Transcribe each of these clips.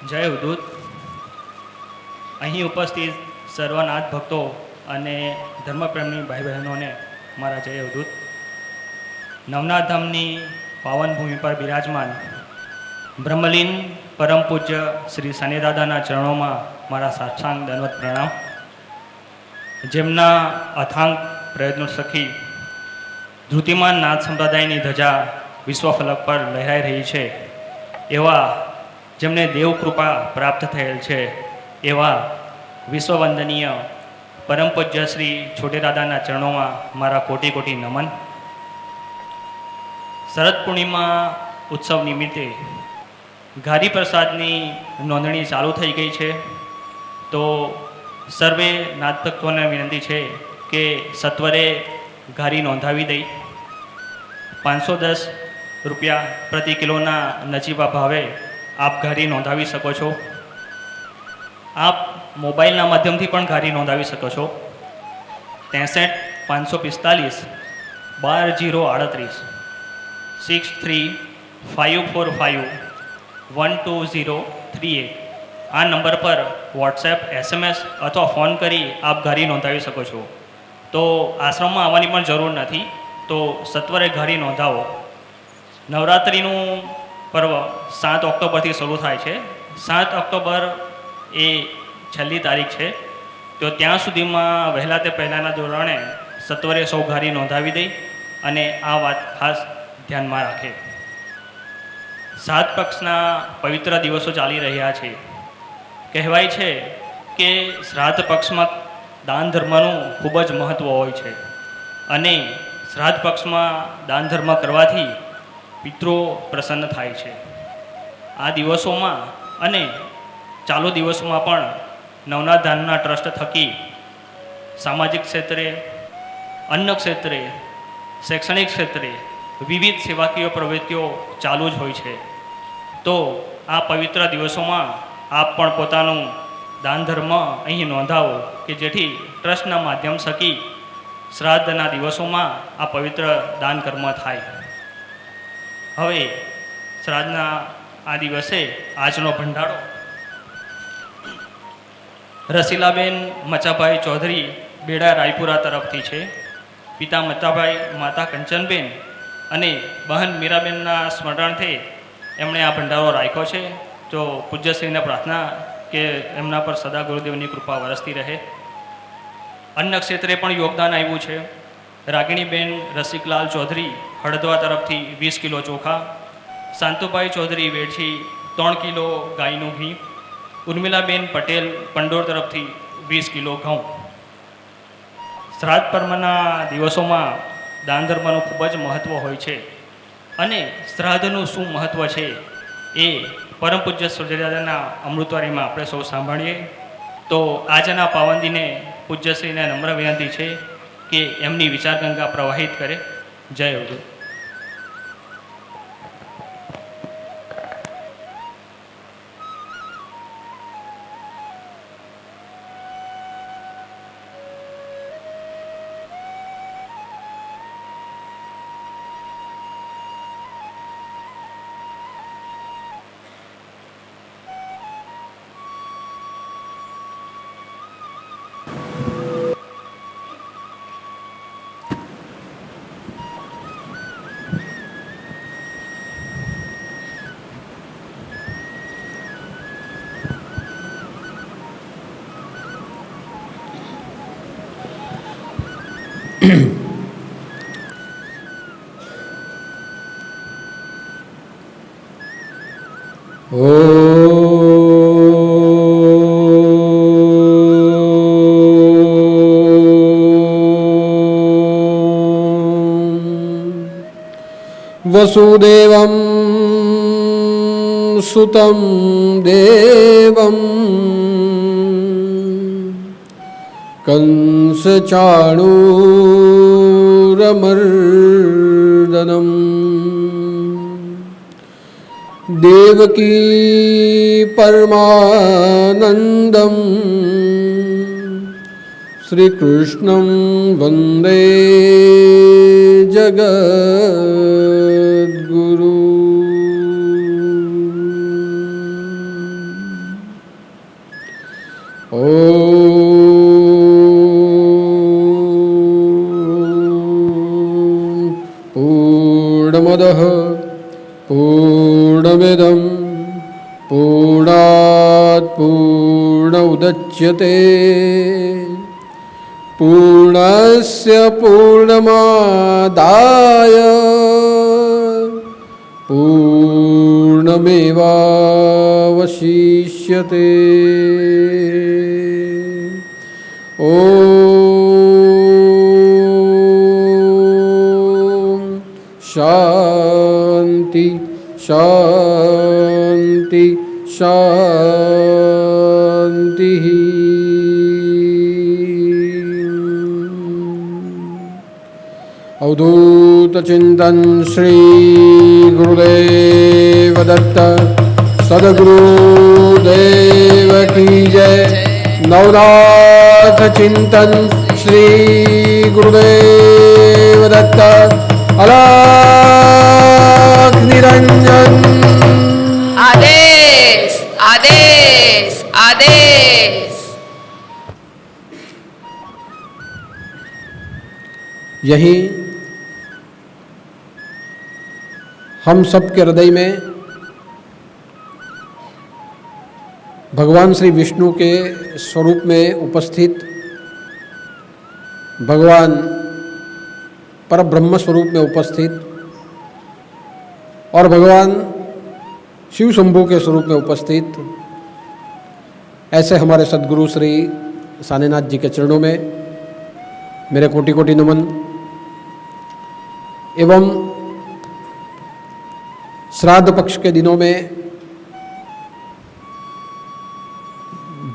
જય ઉદૂત. અહીં ઉપસ્થિત સર્વનાથ ભક્તો અને ધર્મપ્રેમની ભાઈ બહેનોને મારા જય ઉદૂત. નવનાથ ધામની પાવન ભૂમિ પર બિરાજમાન બ્રહ્મલીન પરમ પૂજ્ય શ્રી શનિદાદાના ચરણોમાં મારા સાષ્ટાંગ દંડવત પ્રણામ. જેમના અથાંગ પ્રયત્નો થકી ધૃતિમાન નાથ સંપ્રદાયની ધજા વિશ્વફલક પર લહેરાઈ રહી છે, એવા જેમને દેવ કૃપા પ્રાપ્ત થયેલ છે એવા વિશ્વવંદનીય પરમ પૂજ્ય શ્રી છોટેદાદાના ચરણોમાં મારા કોટી કોટી નમન. શરદ પૂર્ણિમા ઉત્સવ નિમિત્તે ઘારી પ્રસાદની નોંધણી ચાલુ થઈ ગઈ છે, તો સર્વે નાથભક્તોને વિનંતી છે કે સત્વરે ઘારી નોંધાવી દઈ. 510 રૂપિયા પ્રતિ કિલોના નજીવા ભાવે આપ ઘારી નોંધાવી શકો છો. આપ મોબાઈલના માધ્યમથી પણ ઘારી નોંધાવી શકો છો. 63 545 12038 63 545 12038 આ નંબર પર વોટ્સએપ, SMS અથવા ફોન કરી આપ ઘારી નોંધાવી શકો છો. તો આશ્રમમાં આવવાની પણ જરૂર નથી, તો સત્વરે ઘારી નોંધાવો. નવરાત્રિનું પર્વ 7 ઓક્ટોબરથી શરૂ થાય છે. 7 ઓક્ટોબર એ છેલ્લી તારીખ છે, તો ત્યાં સુધીમાં વહેલા તે પહેલાંના ધોરણે સત્વરે સૌ ઘારી નોંધાવી દઈ અને આ વાત ખાસ ધ્યાનમાં રાખે. 7 પક્ષના પવિત્ર દિવસો ચાલી રહ્યા છે. કહેવાય છે કે શ્રાદ્ધ પક્ષમાં દાન ધર્મનું ખૂબ જ મહત્ત્વ હોય છે અને શ્રાદ્ધ પક્ષમાં દાન ધર્મ કરવાથી પિતૃ પ્રસન્ન થાય છે. આ દિવસોમાં અને ચાલુ દિવસોમાં પણ નવનાથ ધામના ટ્રસ્ટ થકી સામાજિક ક્ષેત્રે, અન્ન ક્ષેત્રે, શૈક્ષણિક ક્ષેત્રે વિવિધ સેવાકીય પ્રવૃત્તિઓ ચાલુ જ હોય છે. તો આ પવિત્ર દિવસોમાં આપ પણ પોતાનું દાન ધર્મ અહીં નોંધાવો કે જેથી ટ્રસ્ટના માધ્યમ થકી શ્રાદ્ધના દિવસોમાં આ પવિત્ર દાન કર્મ થાય. હવે શ્રાદ્ધના આ દિવસે આજનો ભંડારો રસીલાબેન મચાભાઈ ચૌધરી બેડા રાયપુરા તરફથી છે. પિતા મતાભાઈ, માતા કંચનબેન અને બહેન મીરાબેનના સ્મરણાર્થે એમણે આ ભંડારો રાખ્યો છે. તો પૂજ્યશ્રીને પ્રાર્થના કે એમના પર સદા ગુરુદેવની કૃપા વરસતી રહે. અન્ન ક્ષેત્રે પણ યોગદાન આવ્યું છે. રાગિણીબેન રસિકલાલ ચૌધરી હળદવા તરફથી 20 કિલો ચોખા, શાંતુભાઈ ચૌધરી વેઠી 3 કિલો ગાયનું ઘી, ઉર્મિલાબેન પટેલ પંડોર તરફથી 20 કિલો ઘઉં. શ્રાદ્ધ પર્વના દિવસોમાં દાન ધર્મનું ખૂબ જ મહત્ત્વ હોય છે અને શ્રાદ્ધનું શું મહત્ત્વ છે એ પરમ પૂજ્ય સૂર્યદાદાના અમૃતવાણીમાં આપણે સૌ સાંભળીએ. તો આજના પાવન દિને પૂજ્યશ્રીને નમ્ર વિનંતી છે કે એમની વિચારગંગા પ્રવાહિત કરે. જય ઉદૂત. વસુદેવં સુતં દેવં કંસચાણૂરમર્દનમ દેવકી પરમાનંદમ શ્રી કૃષ્ણં વંદે જગદ્ગુરુ. पूर्णमदः पूर्णमिदं पूर्णात् पूर्णमुदच्यते पूर्णस्य पूर्णमादाय पूर्णमेवावशिष्यते। ॐ शान्ति शान्ति शान्तिः। अवधूतचिन्तन श्री गुरुदेव दत्त सद्गुरुदेव की जय। नवनाथ चिंतन श्री गुरुदेव दत्त अलख निरंजन। आदेश आदेश आदेश। यही हम सबके हृदय में भगवान श्री विष्णु के स्वरूप में उपस्थित भगवान परब्रह्म स्वरूप में उपस्थित और भगवान शिव शंभु के स्वरूप में उपस्थित ऐसे हमारे सद्गुरु श्री सानेनाथ जी के चरणों में मेरे कोटि कोटि नमन। एवं श्राद्ध पक्ष के दिनों में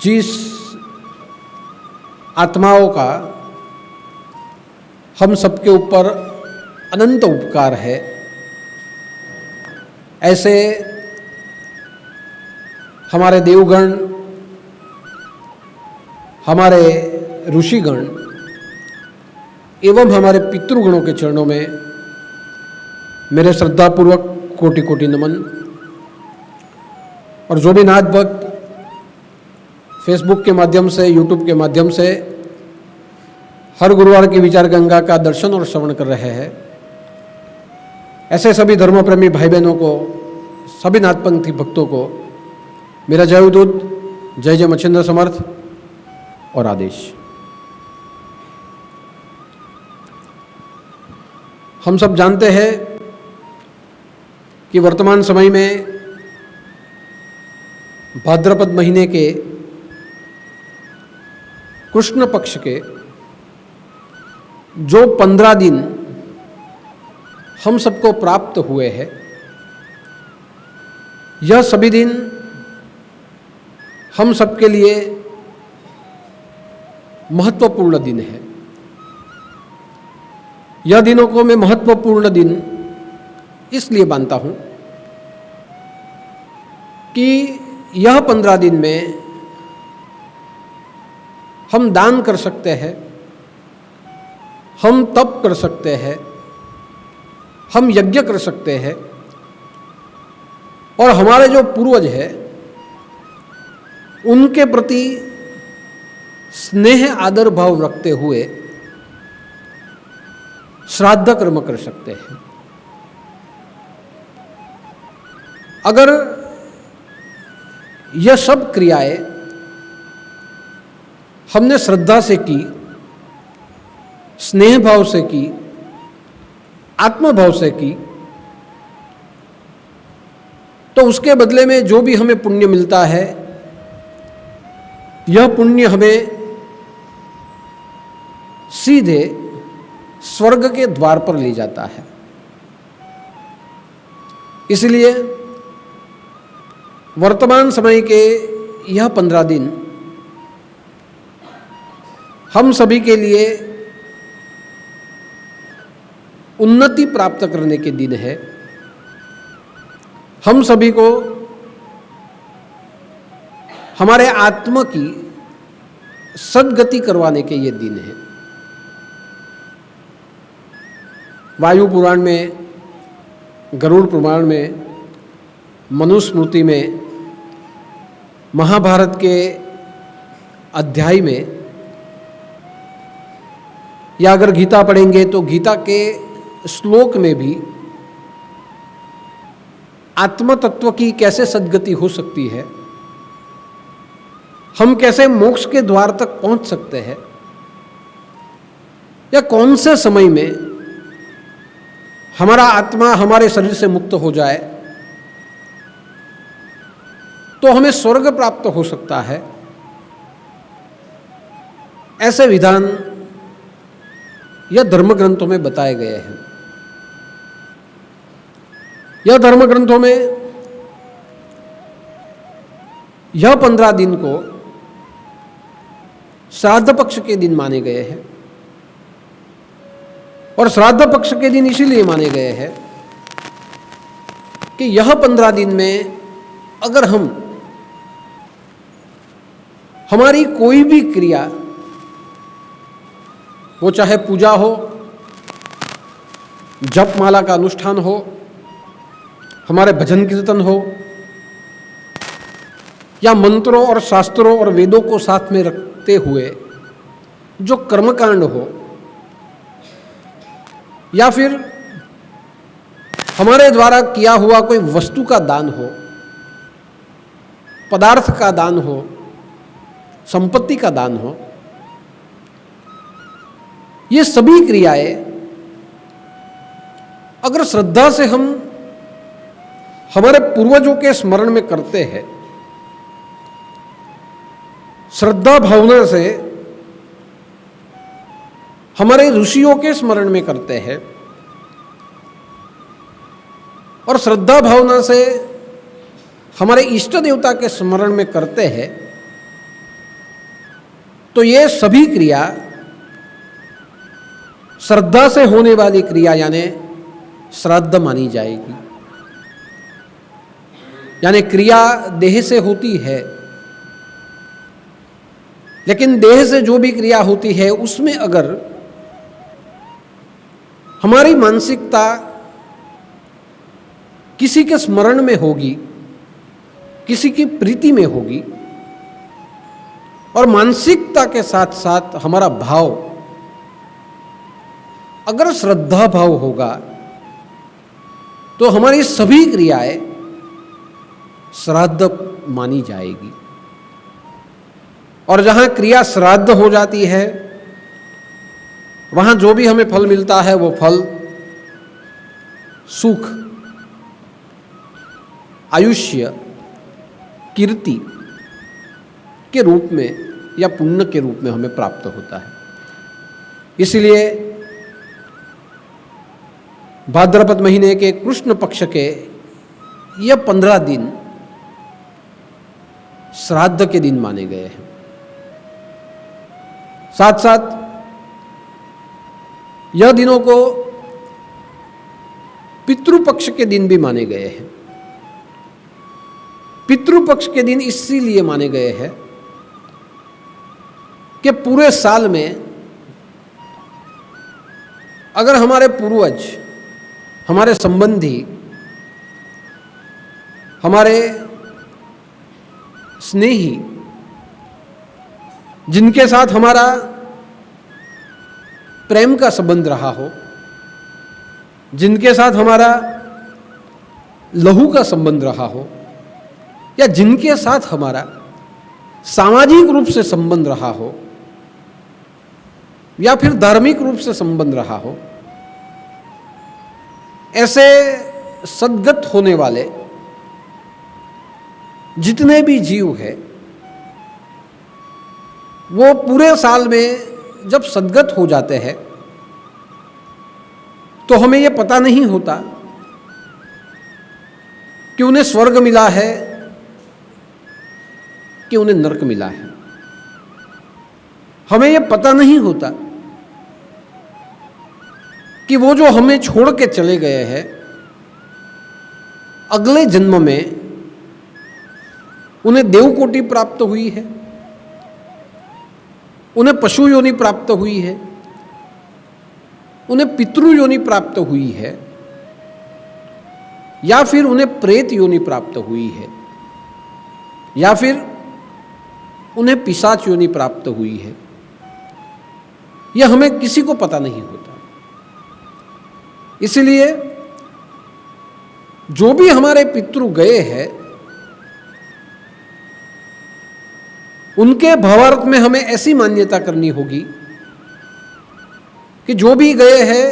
जिस आत्माओं का हम सबके ऊपर अनंत उपकार है, ऐसे हमारे देवगण, हमारे ऋषिगण एवं हमारे पितृगणों के चरणों में मेरे श्रद्धापूर्वक कोटि कोटि नमन। और जो भी नाथ भक्त फेसबुक के माध्यम से, यूट्यूब के माध्यम से हर गुरुवार की विचार गंगा का दर्शन और श्रवण कर रहे हैं, ऐसे सभी धर्मप्रेमी भाई बहनों को, सभी नाथपंथी भक्तों को मेरा जय उदूत, जय जय मच्छिंद्र समर्थ और आदेश। हम सब जानते हैं कि वर्तमान समय में भाद्रपद महीने के कृष्ण पक्ष के जो 15 दिन हम सबको प्राप्त हुए हैं, यह सभी दिन हम सबके लिए महत्वपूर्ण दिन है। यह दिनों को मैं महत्वपूर्ण दिन इसलिए मानता हूं कि यह 15 दिन में हम दान कर सकते हैं, हम तप कर सकते हैं, हम यज्ञ कर सकते हैं और हमारे जो पूर्वज हैं उनके प्रति स्नेह आदर भाव रखते हुए श्राद्ध कर्म कर सकते हैं। अगर यह सब क्रियाएं हमने श्रद्धा से की, स्नेह भाव से की, आत्मभाव से की, तो उसके बदले में जो भी हमें पुण्य मिलता है, यह पुण्य हमें सीधे स्वर्ग के द्वार पर ले जाता है। इसलिए वर्तमान समय के यह 15 दिन हम सभी के लिए उन्नति प्राप्त करने के दिन है। हम सभी को हमारे आत्मा की सद्गति करवाने के ये दिन है। वायु पुराण में, गरुड़ पुराण में, मनुस्मृति में, महाभारत के अध्याय में, या अगर गीता पढ़ेंगे तो गीता के श्लोक में भी आत्म तत्व की कैसे सद्गति हो सकती है, हम कैसे मोक्ष के द्वार तक पहुंच सकते हैं, या कौन से समय में हमारा आत्मा हमारे शरीर से मुक्त हो जाए तो हमें स्वर्ग प्राप्त हो सकता है, ऐसे विधान यह धर्म ग्रंथों में बताए गए हैं। यह धर्म ग्रंथों में यह 15 दिन को श्राद्ध पक्ष के दिन माने गए हैं, और श्राद्ध पक्ष के दिन इसीलिए माने गए हैं कि यह 15 दिन में अगर हम हमारी कोई भी क्रिया, वो चाहे पूजा हो, जप माला का अनुष्ठान हो, हमारे भजन कीर्तन हो, या मंत्रों और शास्त्रों और वेदों को साथ में रखते हुए जो कर्मकांड हो, या फिर हमारे द्वारा किया हुआ कोई वस्तु का दान हो, पदार्थ का दान हो, संपत्ति का दान हो, ये सभी क्रियाएं अगर श्रद्धा से हम हमारे पूर्वजों के स्मरण में करते हैं, श्रद्धा भावना से हमारे ऋषियों के स्मरण में करते हैं, और श्रद्धा भावना से हमारे इष्ट देवता के स्मरण में करते हैं, तो ये सभी क्रिया श्रद्धा से होने वाली क्रिया यानी श्राद्ध मानी जाएगी। यानी क्रिया देह से होती है, लेकिन देह से जो भी क्रिया होती है उसमें अगर हमारी मानसिकता किसी के स्मरण में होगी, किसी की प्रीति में होगी, और मानसिकता के साथ साथ हमारा भाव अगर श्रद्धा भाव होगा, तो हमारी सभी क्रियाएं श्राद्ध मानी जाएगी। और जहां क्रिया श्राद्ध हो जाती है, वहां जो भी हमें फल मिलता है वो फल सुख, आयुष्य, कीर्ति के रूप में या पुण्य के रूप में हमें प्राप्त होता है। इसलिए भाद्रपद महीने के कृष्ण पक्ष के यह 15 दिन श्राद्ध के दिन माने गए हैं। साथ साथ यह दिनों को पितृपक्ष के दिन भी माने गए हैं। पितृपक्ष के दिन इसीलिए माने गए हैं कि पूरे साल में अगर हमारे पूर्वज, हमारे संबंधी, हमारे स्नेही, जिनके साथ हमारा प्रेम का संबंध रहा हो, जिनके साथ हमारा लहू का संबंध रहा हो, या जिनके साथ हमारा सामाजिक रूप से संबंध रहा हो, या फिर धार्मिक रूप से संबंध रहा हो, ऐसे सद्गत होने वाले जितने भी जीव हैं, वो पूरे साल में जब सद्गत हो जाते हैं तो हमें ये पता नहीं होता कि उन्हें स्वर्ग मिला है कि उन्हें नरक मिला है। हमें ये पता नहीं होता कि वो जो हमें छोड़ के चले गए हैं, अगले जन्म में उन्हें देवकोटि प्राप्त हुई है, उन्हें पशु योनि प्राप्त हुई है, उन्हें पितृ योनि प्राप्त हुई है, या फिर उन्हें प्रेत योनि प्राप्त हुई है, या फिर उन्हें पिशाच योनि प्राप्त हुई है। यह हमें किसी को पता नहीं होता। इसलिए जो भी हमारे पितृ गए हैं उनके भावार्थ में हमें ऐसी मान्यता करनी होगी कि जो भी गए हैं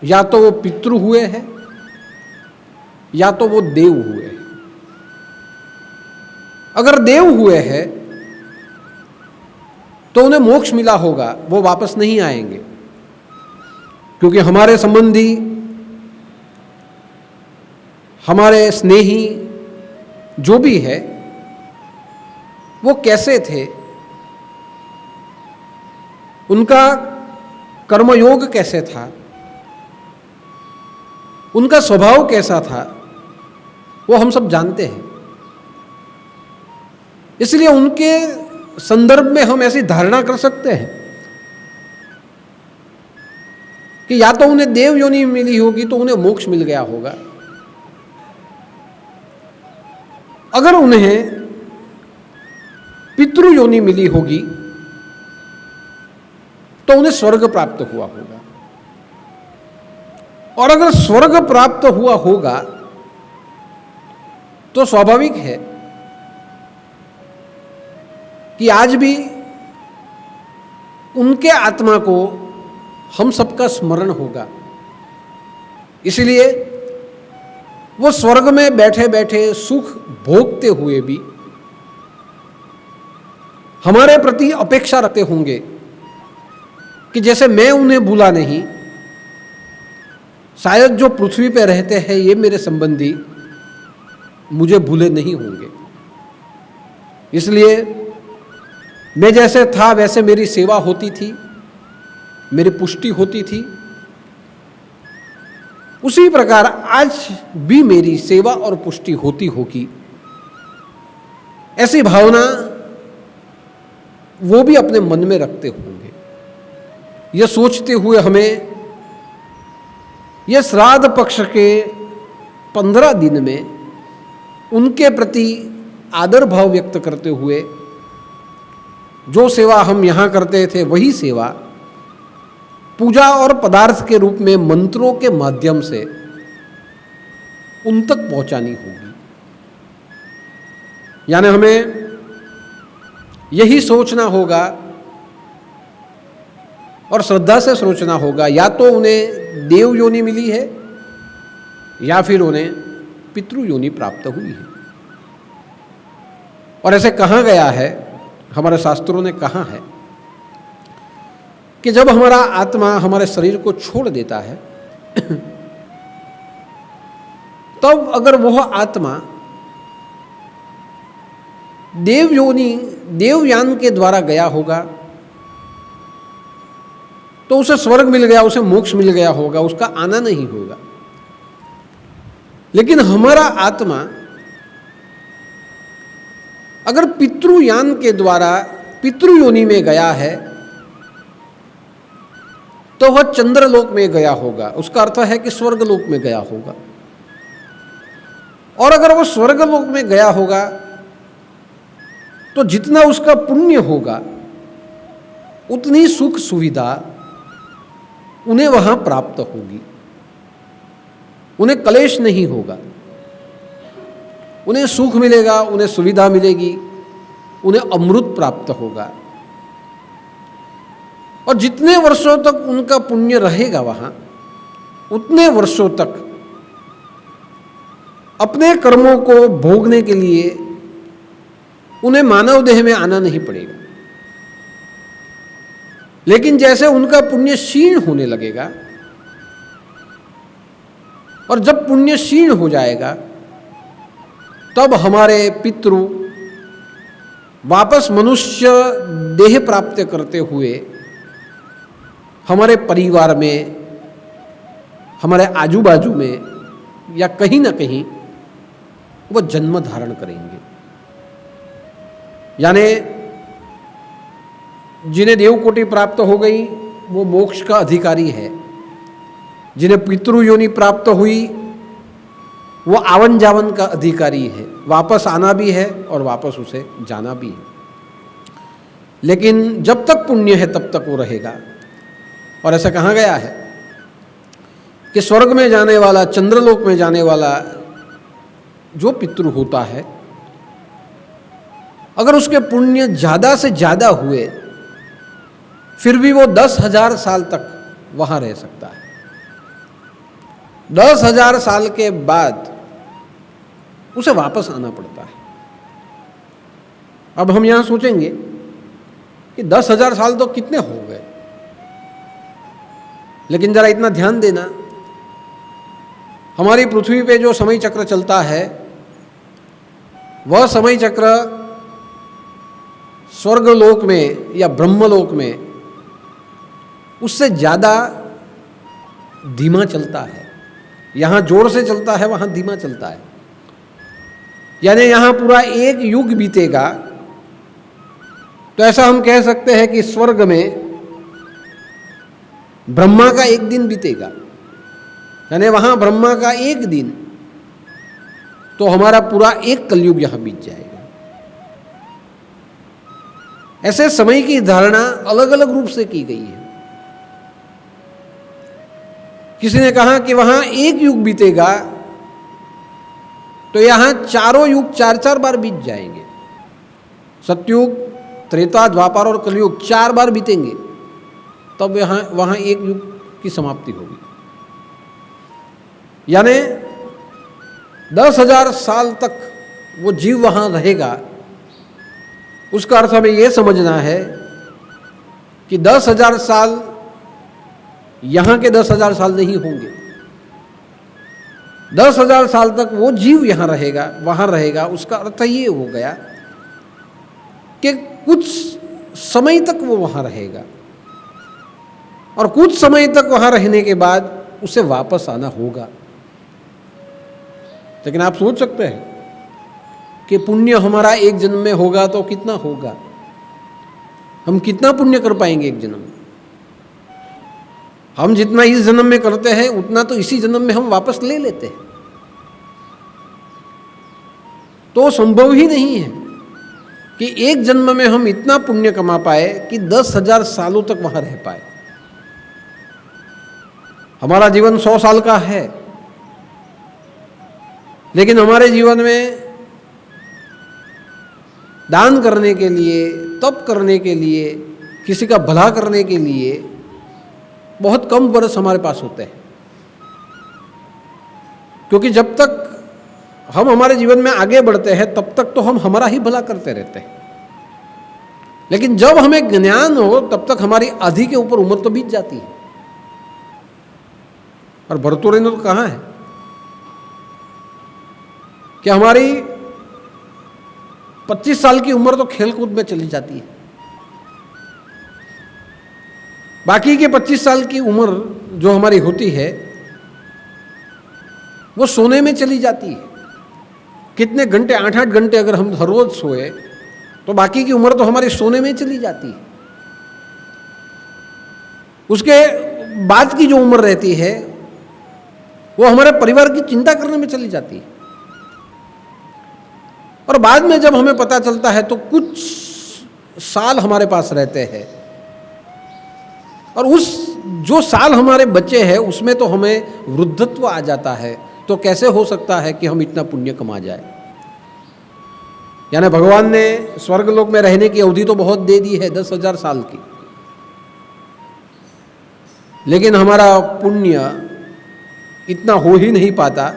या तो वो पितृ हुए हैं या तो वो देव हुए हैं। अगर देव हुए हैं तो उन्हें मोक्ष मिला होगा, वो वापस नहीं आएंगे, क्योंकि हमारे संबंधी, हमारे स्नेही जो भी है वो कैसे थे, उनका कर्मयोग कैसे था, उनका स्वभाव कैसा था, वो हम सब जानते हैं। इसलिए उनके संदर्भ में हम ऐसी धारणा कर सकते हैं कि या तो उन्हें देव योनि मिली होगी तो उन्हें मोक्ष मिल गया होगा, अगर उन्हें पितृ योनि मिली होगी तो उन्हें स्वर्ग प्राप्त हुआ होगा, और अगर स्वर्ग प्राप्त हुआ होगा तो स्वाभाविक है कि आज भी उनके आत्मा को हम सबका स्मरण होगा। इसलिए वो स्वर्ग में बैठे बैठे सुख भोगते हुए भी हमारे प्रति अपेक्षा रखते होंगे कि जैसे मैं उन्हें भूला नहीं, शायद जो पृथ्वी पर रहते हैं ये मेरे संबंधी मुझे भूले नहीं होंगे। इसलिए मैं जैसे था वैसे मेरी सेवा होती थी, मेरी पुष्टि होती थी, उसी प्रकार आज भी मेरी सेवा और पुष्टि होती होगी। ऐसी भावना वो भी अपने मन में रखते होंगे। यह सोचते हुए हमें यह श्राद्ध पक्ष के 15 दिन में उनके प्रति आदर भाव व्यक्त करते हुए जो सेवा हम यहाँ करते थे वही सेवा पूजा और पदार्थ के रूप में मंत्रों के माध्यम से उन तक पहुँचानी होगी। यानी हमें यही सोचना होगा और श्रद्धा से सोचना होगा, या तो उन्हें देव योनि मिली है या फिर उन्हें पितृ योनि प्राप्त हुई है। और ऐसे कहा गया है, हमारे शास्त्रों ने कहा है कि जब हमारा आत्मा हमारे शरीर को छोड़ देता है तब अगर वह आत्मा देव योनि, देवयान के द्वारा गया होगा तो उसे स्वर्ग मिल गया, उसे मोक्ष मिल गया होगा, उसका आना नहीं होगा। लेकिन हमारा आत्मा अगर पितृयान के द्वारा पितृ योनि में गया है तो वह चंद्रलोक में गया होगा, उसका अर्थ है कि स्वर्गलोक में गया होगा। और अगर वह स्वर्गलोक में गया होगा तो जितना उसका पुण्य होगा उतनी सुख सुविधा उन्हें वहां प्राप्त होगी, उन्हें क्लेश नहीं होगा, उन्हें सुख मिलेगा, उन्हें सुविधा मिलेगी, उन्हें अमृत प्राप्त होगा। और जितने वर्षों तक उनका पुण्य रहेगा वहां, उतने वर्षों तक अपने कर्मों को भोगने के लिए उन्हें मानव देह में आना नहीं पड़ेगा। लेकिन जैसे उनका पुण्य क्षीण होने लगेगा और जब पुण्य क्षीण हो जाएगा तब हमारे पितृ वापस मनुष्य देह प्राप्त करते हुए हमारे परिवार में, हमारे आजू बाजू में या कहीं ना कहीं वह जन्म धारण करेंगे। यानी जिन्हें देवकोटि प्राप्त हो गई वो मोक्ष का अधिकारी है, जिन्हें पितृ योनि प्राप्त हुई वो आवन जावन का अधिकारी है, वापस आना भी है और वापस उसे जाना भी है। लेकिन जब तक पुण्य है तब तक वो रहेगा। और ऐसा कहा गया है कि स्वर्ग में जाने वाला, चंद्रलोक में जाने वाला जो पितृ होता है, अगर उसके पुण्य ज़्यादा से ज़्यादा हुए फिर भी वो 10,000 साल तक वहाँ रह सकता है। 10,000 साल के बाद उसे वापस आना पड़ता है। अब हम यहाँ सोचेंगे कि 10,000 साल तो कितने हो गए, लेकिन जरा इतना ध्यान देना, हमारी पृथ्वी पे जो समय चक्र चलता है वह समय चक्र स्वर्गलोक में या ब्रह्मलोक में उससे ज़्यादा धीमा चलता है। यहाँ जोर से चलता है, वहाँ धीमा चलता है। यानी यहाँ पूरा एक युग बीतेगा तो ऐसा हम कह सकते हैं कि स्वर्ग में ब्रह्मा का एक दिन बीतेगा, यानी वहाँ ब्रह्मा का एक दिन, तो हमारा पूरा एक कलयुग यहाँ बीत जाएगा। ऐसे समय की धारणा अलग अलग रूप से की गई है। किसी ने कहा कि वहां एक युग बीतेगा तो यहां चारों युग 4-4 बार बीत जाएंगे। सतयुग, त्रेता, द्वापर और कलयुग 4 बार बीतेंगे, तब वहां एक युग की समाप्ति होगी। यानी 10,000 साल तक वो जीव वहां रहेगा। उसका अर्थ हमें यह समझना है कि 10,000 साल यहाँ के 10,000 साल नहीं होंगे। 10,000 साल तक वो जीव यहाँ रहेगा, वहाँ रहेगा। उसका अर्थ ये हो गया कि कुछ समय तक वो वहाँ रहेगा और कुछ समय तक वहाँ रहने के बाद उसे वापस आना होगा। लेकिन आप सोच सकते हैं कि पुण्य हमारा एक जन्म में होगा तो कितना होगा, हम कितना पुण्य कर पाएंगे एक जन्म में। हम जितना इस जन्म में करते हैं उतना तो इसी जन्म में हम वापस ले लेते हैं। तो संभव ही नहीं है कि एक जन्म में हम इतना पुण्य कमा पाए कि 10,000 सालों तक वहां रह पाए। हमारा जीवन 100 साल का है, लेकिन हमारे जीवन में दान करने के लिए, तप करने के लिए, किसी का भला करने के लिए बहुत कम वर्ष हमारे पास होते हैं। क्योंकि जब तक हम हमारे जीवन में आगे बढ़ते हैं तब तक तो हम हमारा ही भला करते रहते हैं, लेकिन जब हमें ज्ञान हो तब तक हमारी आधी के ऊपर उम्र तो बीत जाती है। और भरतोरे ने तो कहा है कि हमारी 25 साल की उम्र तो खेलकूद में चली जाती है, बाकी के 25 साल की उम्र जो हमारी होती है वो सोने में चली जाती है। कितने घंटे, 8-8 घंटे अगर हम हर रोज सोए तो बाकी की उम्र तो हमारी सोने में चली जाती है। उसके बाद की जो उम्र रहती है वो हमारे परिवार की चिंता करने में चली जाती है। और बाद में जब हमें पता चलता है तो कुछ साल हमारे पास रहते हैं, और उस जो साल हमारे बचे हैं उसमें तो हमें वृद्धत्व आ जाता है। तो कैसे हो सकता है कि हम इतना पुण्य कमा जाए। यानी भगवान ने स्वर्गलोक में रहने की अवधि तो बहुत दे दी है, 10,000 साल की, लेकिन हमारा पुण्य इतना हो ही नहीं पाता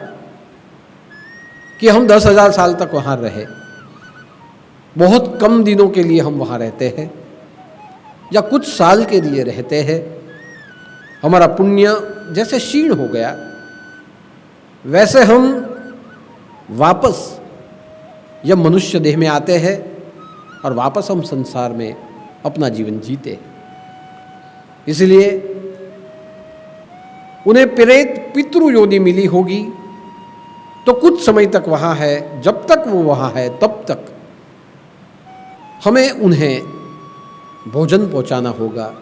कि हम 10,000 साल तक वहाँ रहे। बहुत कम दिनों के लिए हम वहाँ रहते हैं या कुछ साल के लिए रहते हैं। हमारा पुण्य जैसे क्षीण हो गया वैसे हम वापस यह मनुष्य देह में आते हैं और वापस हम संसार में अपना जीवन जीते हैं। इसलिए उन्हें प्रेत पितृ योनि मिली होगी तो कुछ समय तक वहाँ है। जब तक वो वहाँ है तब तक हमें उन्हें भोजन पहुँचाना होगा,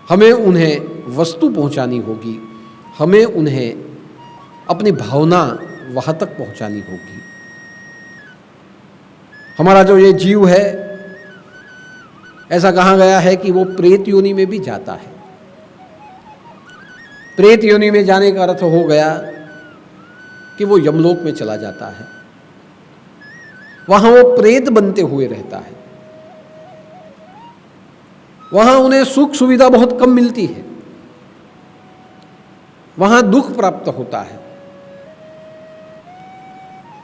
हमें उन्हें वस्तु पहुँचानी होगी, हमें उन्हें अपनी भावना वहाँ तक पहुँचानी होगी। हमारा जो ये जीव है, ऐसा कहा गया है कि वो प्रेत योनि में भी जाता है। प्रेत योनि में जाने का अर्थ हो गया कि वो यमलोक में चला जाता है, वहां वो प्रेत बनते हुए रहता है, वहां उन्हें सुख सुविधा बहुत कम मिलती है, वहां दुख प्राप्त होता है।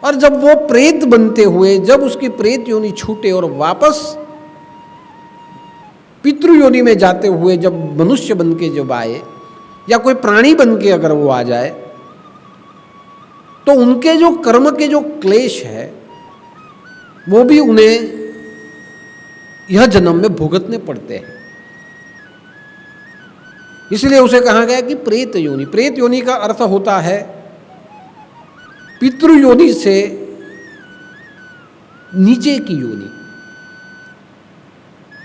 और जब वो प्रेत बनते हुए, जब उसकी प्रेत योनि छूटे और वापस पितृ योनि में जाते हुए जब मनुष्य बन के जब आए, या कोई प्राणी बन के अगर वो आ जाए, तो उनके जो कर्म के जो क्लेश है वो भी उन्हें यह जन्म में भुगतने पड़ते हैं। इसलिए उसे कहा गया कि प्रेत योनि। प्रेत योनि का अर्थ होता है पितृ योनि से नीचे की योनि।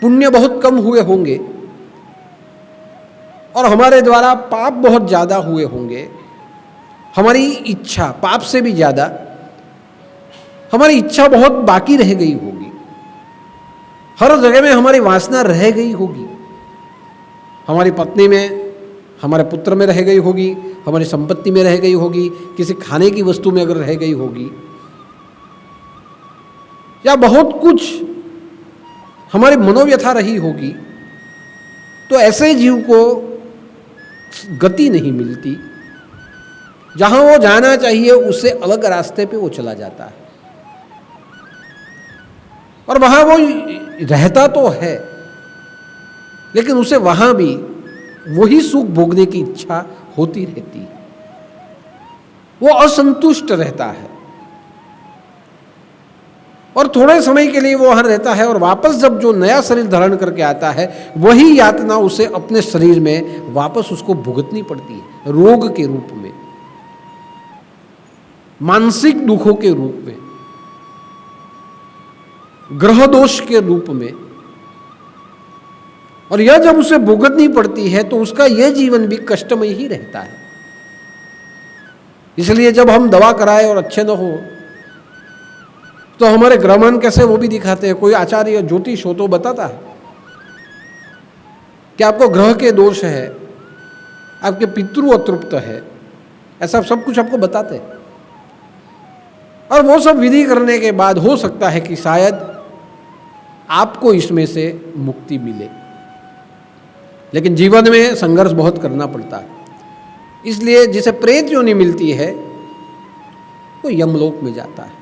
पुण्य बहुत कम हुए होंगे और हमारे द्वारा पाप बहुत ज्यादा हुए होंगे, हमारी इच्छा पाप से भी ज्यादा, हमारी इच्छा बहुत बाकी रह गई होगी, हर जगह में हमारी वासना रह गई होगी, हमारी पत्नी में, हमारे पुत्र में रह गई होगी, हमारी संपत्ति में रह गई होगी, किसी खाने की वस्तु में अगर रह गई होगी, या बहुत कुछ हमारी मनोव्यथा रही होगी, तो ऐसे जीव को गति नहीं मिलती। जहां वो जाना चाहिए उससे अलग रास्ते पे वो चला जाता है, और वहां वो रहता तो है लेकिन उसे वहां भी वही सुख भोगने की इच्छा होती रहती है, वो असंतुष्ट रहता है और थोड़े समय के लिए वो वहां रहता है, और वापस जब जो नया शरीर धारण करके आता है वही यातना उसे अपने शरीर में वापस उसको भुगतनी पड़ती है, रोग के रूप में, मानसिक दुखों के रूप में, ग्रह दोष के रूप में। और यह जब उसे भुगतनी पड़ती है तो उसका यह जीवन भी कष्टमय ही रहता है। इसलिए जब हम दवा कराए और अच्छे न हो तो हमारे ग्रहमान कैसे वो भी दिखाते हैं। कोई आचार्य ज्योतिष हो तो बताता है कि आपको ग्रह के दोष है, आपके पितृ अतृप्त है, ऐसा सब कुछ आपको बताते हैं। और वो सब विधि करने के बाद हो सकता है कि शायद आपको इसमें से मुक्ति मिले, लेकिन जीवन में संघर्ष बहुत करना पड़ता है। इसलिए जिसे प्रेत योनि मिलती है वो यमलोक में जाता है,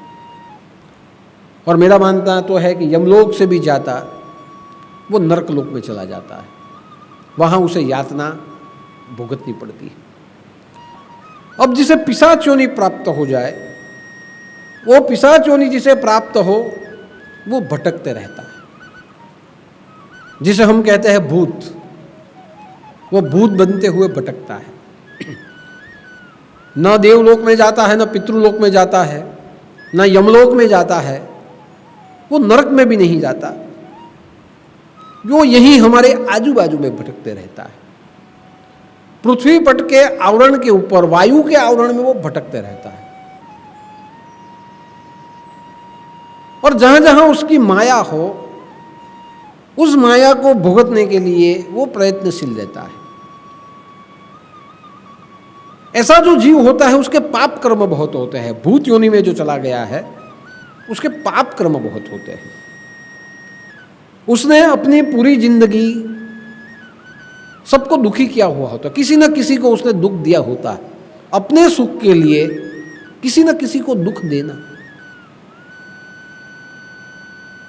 और मेरा मानना तो है कि यमलोक से भी जाता वो नरक लोक में चला जाता है, वहां उसे यातना भुगतनी पड़ती है। अब जिसे पिशाच योनि प्राप्त हो जाए, वो पिशाच योनि जिसे प्राप्त हो वो भटकते रहता है, जिसे हम कहते हैं भूत। वो भूत बनते हुए भटकता है, न देवलोक में जाता है, न पितृलोक में जाता है, न यमलोक में जाता है, वो नरक में भी नहीं जाता, वो यही हमारे आजू बाजू में भटकते रहता है। पृथ्वी पट के आवरण के ऊपर, वायु के आवरण में वो भटकते रहता है, और जहां जहां उसकी माया हो उस माया को भुगतने के लिए वो प्रयत्नशील रहता है। ऐसा जो जीव होता है उसके पाप कर्म बहुत होते हैं। भूत योनि में जो चला गया है उसके पाप कर्म बहुत होते हैं। उसने अपनी पूरी जिंदगी सबको दुखी किया हुआ होता है, किसी न किसी को उसने दुख दिया होता है। अपने सुख के लिए किसी न किसी को दुख देना,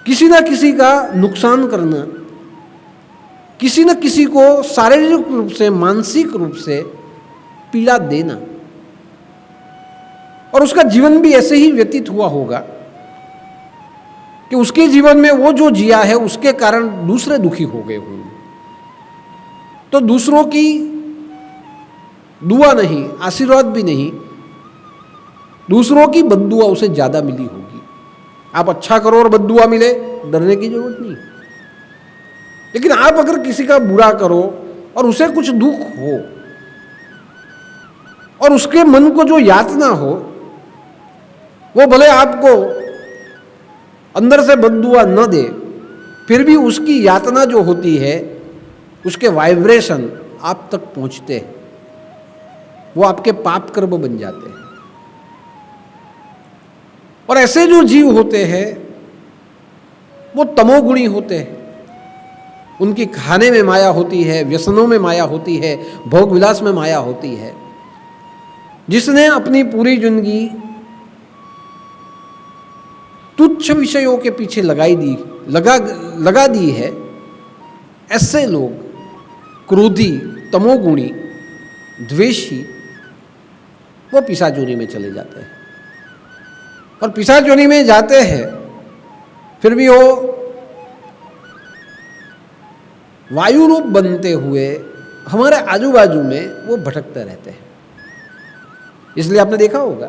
किसी न किसी का नुकसान करना, किसी न किसी को शारीरिक रूप से, मानसिक रूप से पीड़ा देना, और उसका जीवन भी ऐसे ही व्यतीत हुआ होगा कि उसके जीवन में वो जो जिया है उसके कारण दूसरे दुखी हो गए होंगे। तो दूसरों की दुआ नहीं, आशीर्वाद भी नहीं, दूसरों की बद्दुआ उसे ज्यादा मिली होगी। आप अच्छा करो और बद्दुआ मिले, डरने की जरूरत नहीं। लेकिन आप अगर किसी का बुरा करो और उसे कुछ दुख हो और उसके मन को जो यातना हो, वो भले आपको अंदर से बद्दुआ न दे, फिर भी उसकी यातना जो होती है, उसके वाइब्रेशन आप तक पहुंचते हैं वो आपके पाप कर्म बन जाते हैं। और ऐसे जो जीव होते हैं वो तमोगुणी होते हैं। उनकी खाने में माया होती है, व्यसनों में माया होती है, भोग विलास में माया होती है। जिसने अपनी पूरी जिंदगी तुच्छ विषयों के पीछे लगा दी है, ऐसे लोग क्रोधी, तमोगुणी, द्वेषी, वो पिशाच योनि में चले जाते हैं। और पिशाच योनि में जाते हैं फिर भी वो वायु रूप बनते हुए हमारे आजू बाजू में वो भटकते रहते हैं। इसलिए आपने देखा होगा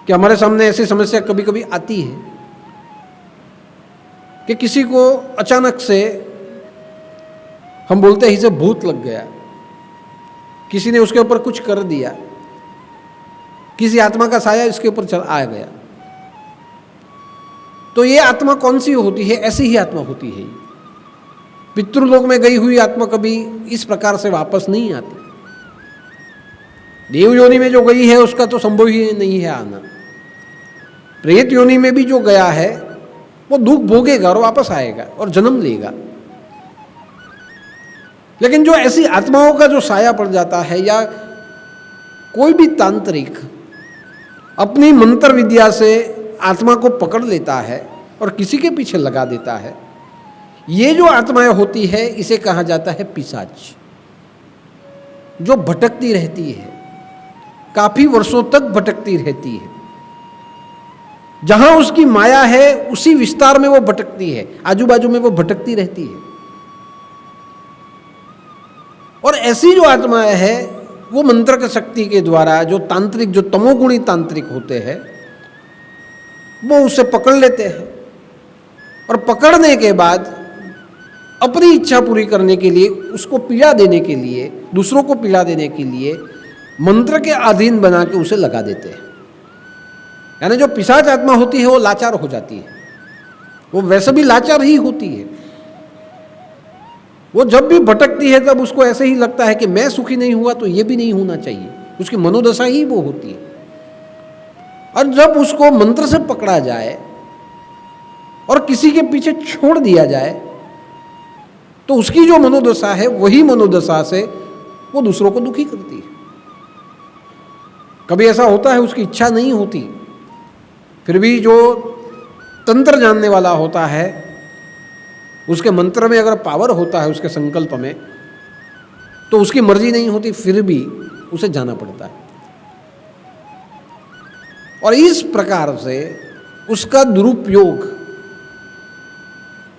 कि हमारे सामने ऐसी समस्या कभी कभी आती है कि किसी को अचानक से हम बोलते ही से भूत लग गया, किसी ने उसके ऊपर कुछ कर दिया, किसी आत्मा का साया इसके ऊपर आ गया। तो ये आत्मा कौन सी होती है? ऐसी ही आत्मा होती है। पितृलोक में गई हुई आत्मा कभी इस प्रकार से वापस नहीं आती। देव योनि में जो गई है उसका तो संभव ही नहीं है आना। प्रेत योनि में भी जो गया है वो दुख भोगेगा और वापस आएगा और जन्म लेगा। लेकिन जो ऐसी आत्माओं का जो साया पड़ जाता है, या कोई भी तांत्रिक अपनी मंत्र विद्या से आत्मा को पकड़ लेता है और किसी के पीछे लगा देता है, ये जो आत्माएं होती है इसे कहा जाता है पिशाच, जो भटकती रहती है, काफी वर्षों तक भटकती रहती है। जहां उसकी माया है उसी विस्तार में वो भटकती है, आजू बाजू में वो भटकती रहती है। और ऐसी जो आत्माएं है वो मंत्र की शक्ति के द्वारा, जो तांत्रिक, जो तमोगुणी तांत्रिक होते हैं, वो उसे पकड़ लेते हैं और पकड़ने के बाद अपनी इच्छा पूरी करने के लिए, उसको पीड़ा देने के लिए, दूसरों को पीड़ा देने के लिए मंत्र के अधीन बना के उसे लगा देते हैं। यानी जो पिशाच आत्मा होती है वो लाचार हो जाती है। वो वैसे भी लाचार ही होती है। वो जब भी भटकती है तब उसको ऐसे ही लगता है कि मैं सुखी नहीं हुआ तो ये भी नहीं होना चाहिए। उसकी मनोदशा ही वो होती है। और जब उसको मंत्र से पकड़ा जाए और किसी के पीछे छोड़ दिया जाए तो उसकी जो मनोदशा है वही मनोदशा से वो दूसरों को दुखी करती है। कभी ऐसा होता है उसकी इच्छा नहीं होती, फिर भी जो तंत्र जानने वाला होता है, उसके मंत्र में अगर पावर होता है, उसके संकल्प में, तो उसकी मर्जी नहीं होती फिर भी उसे जाना पड़ता है। और इस प्रकार से उसका दुरुपयोग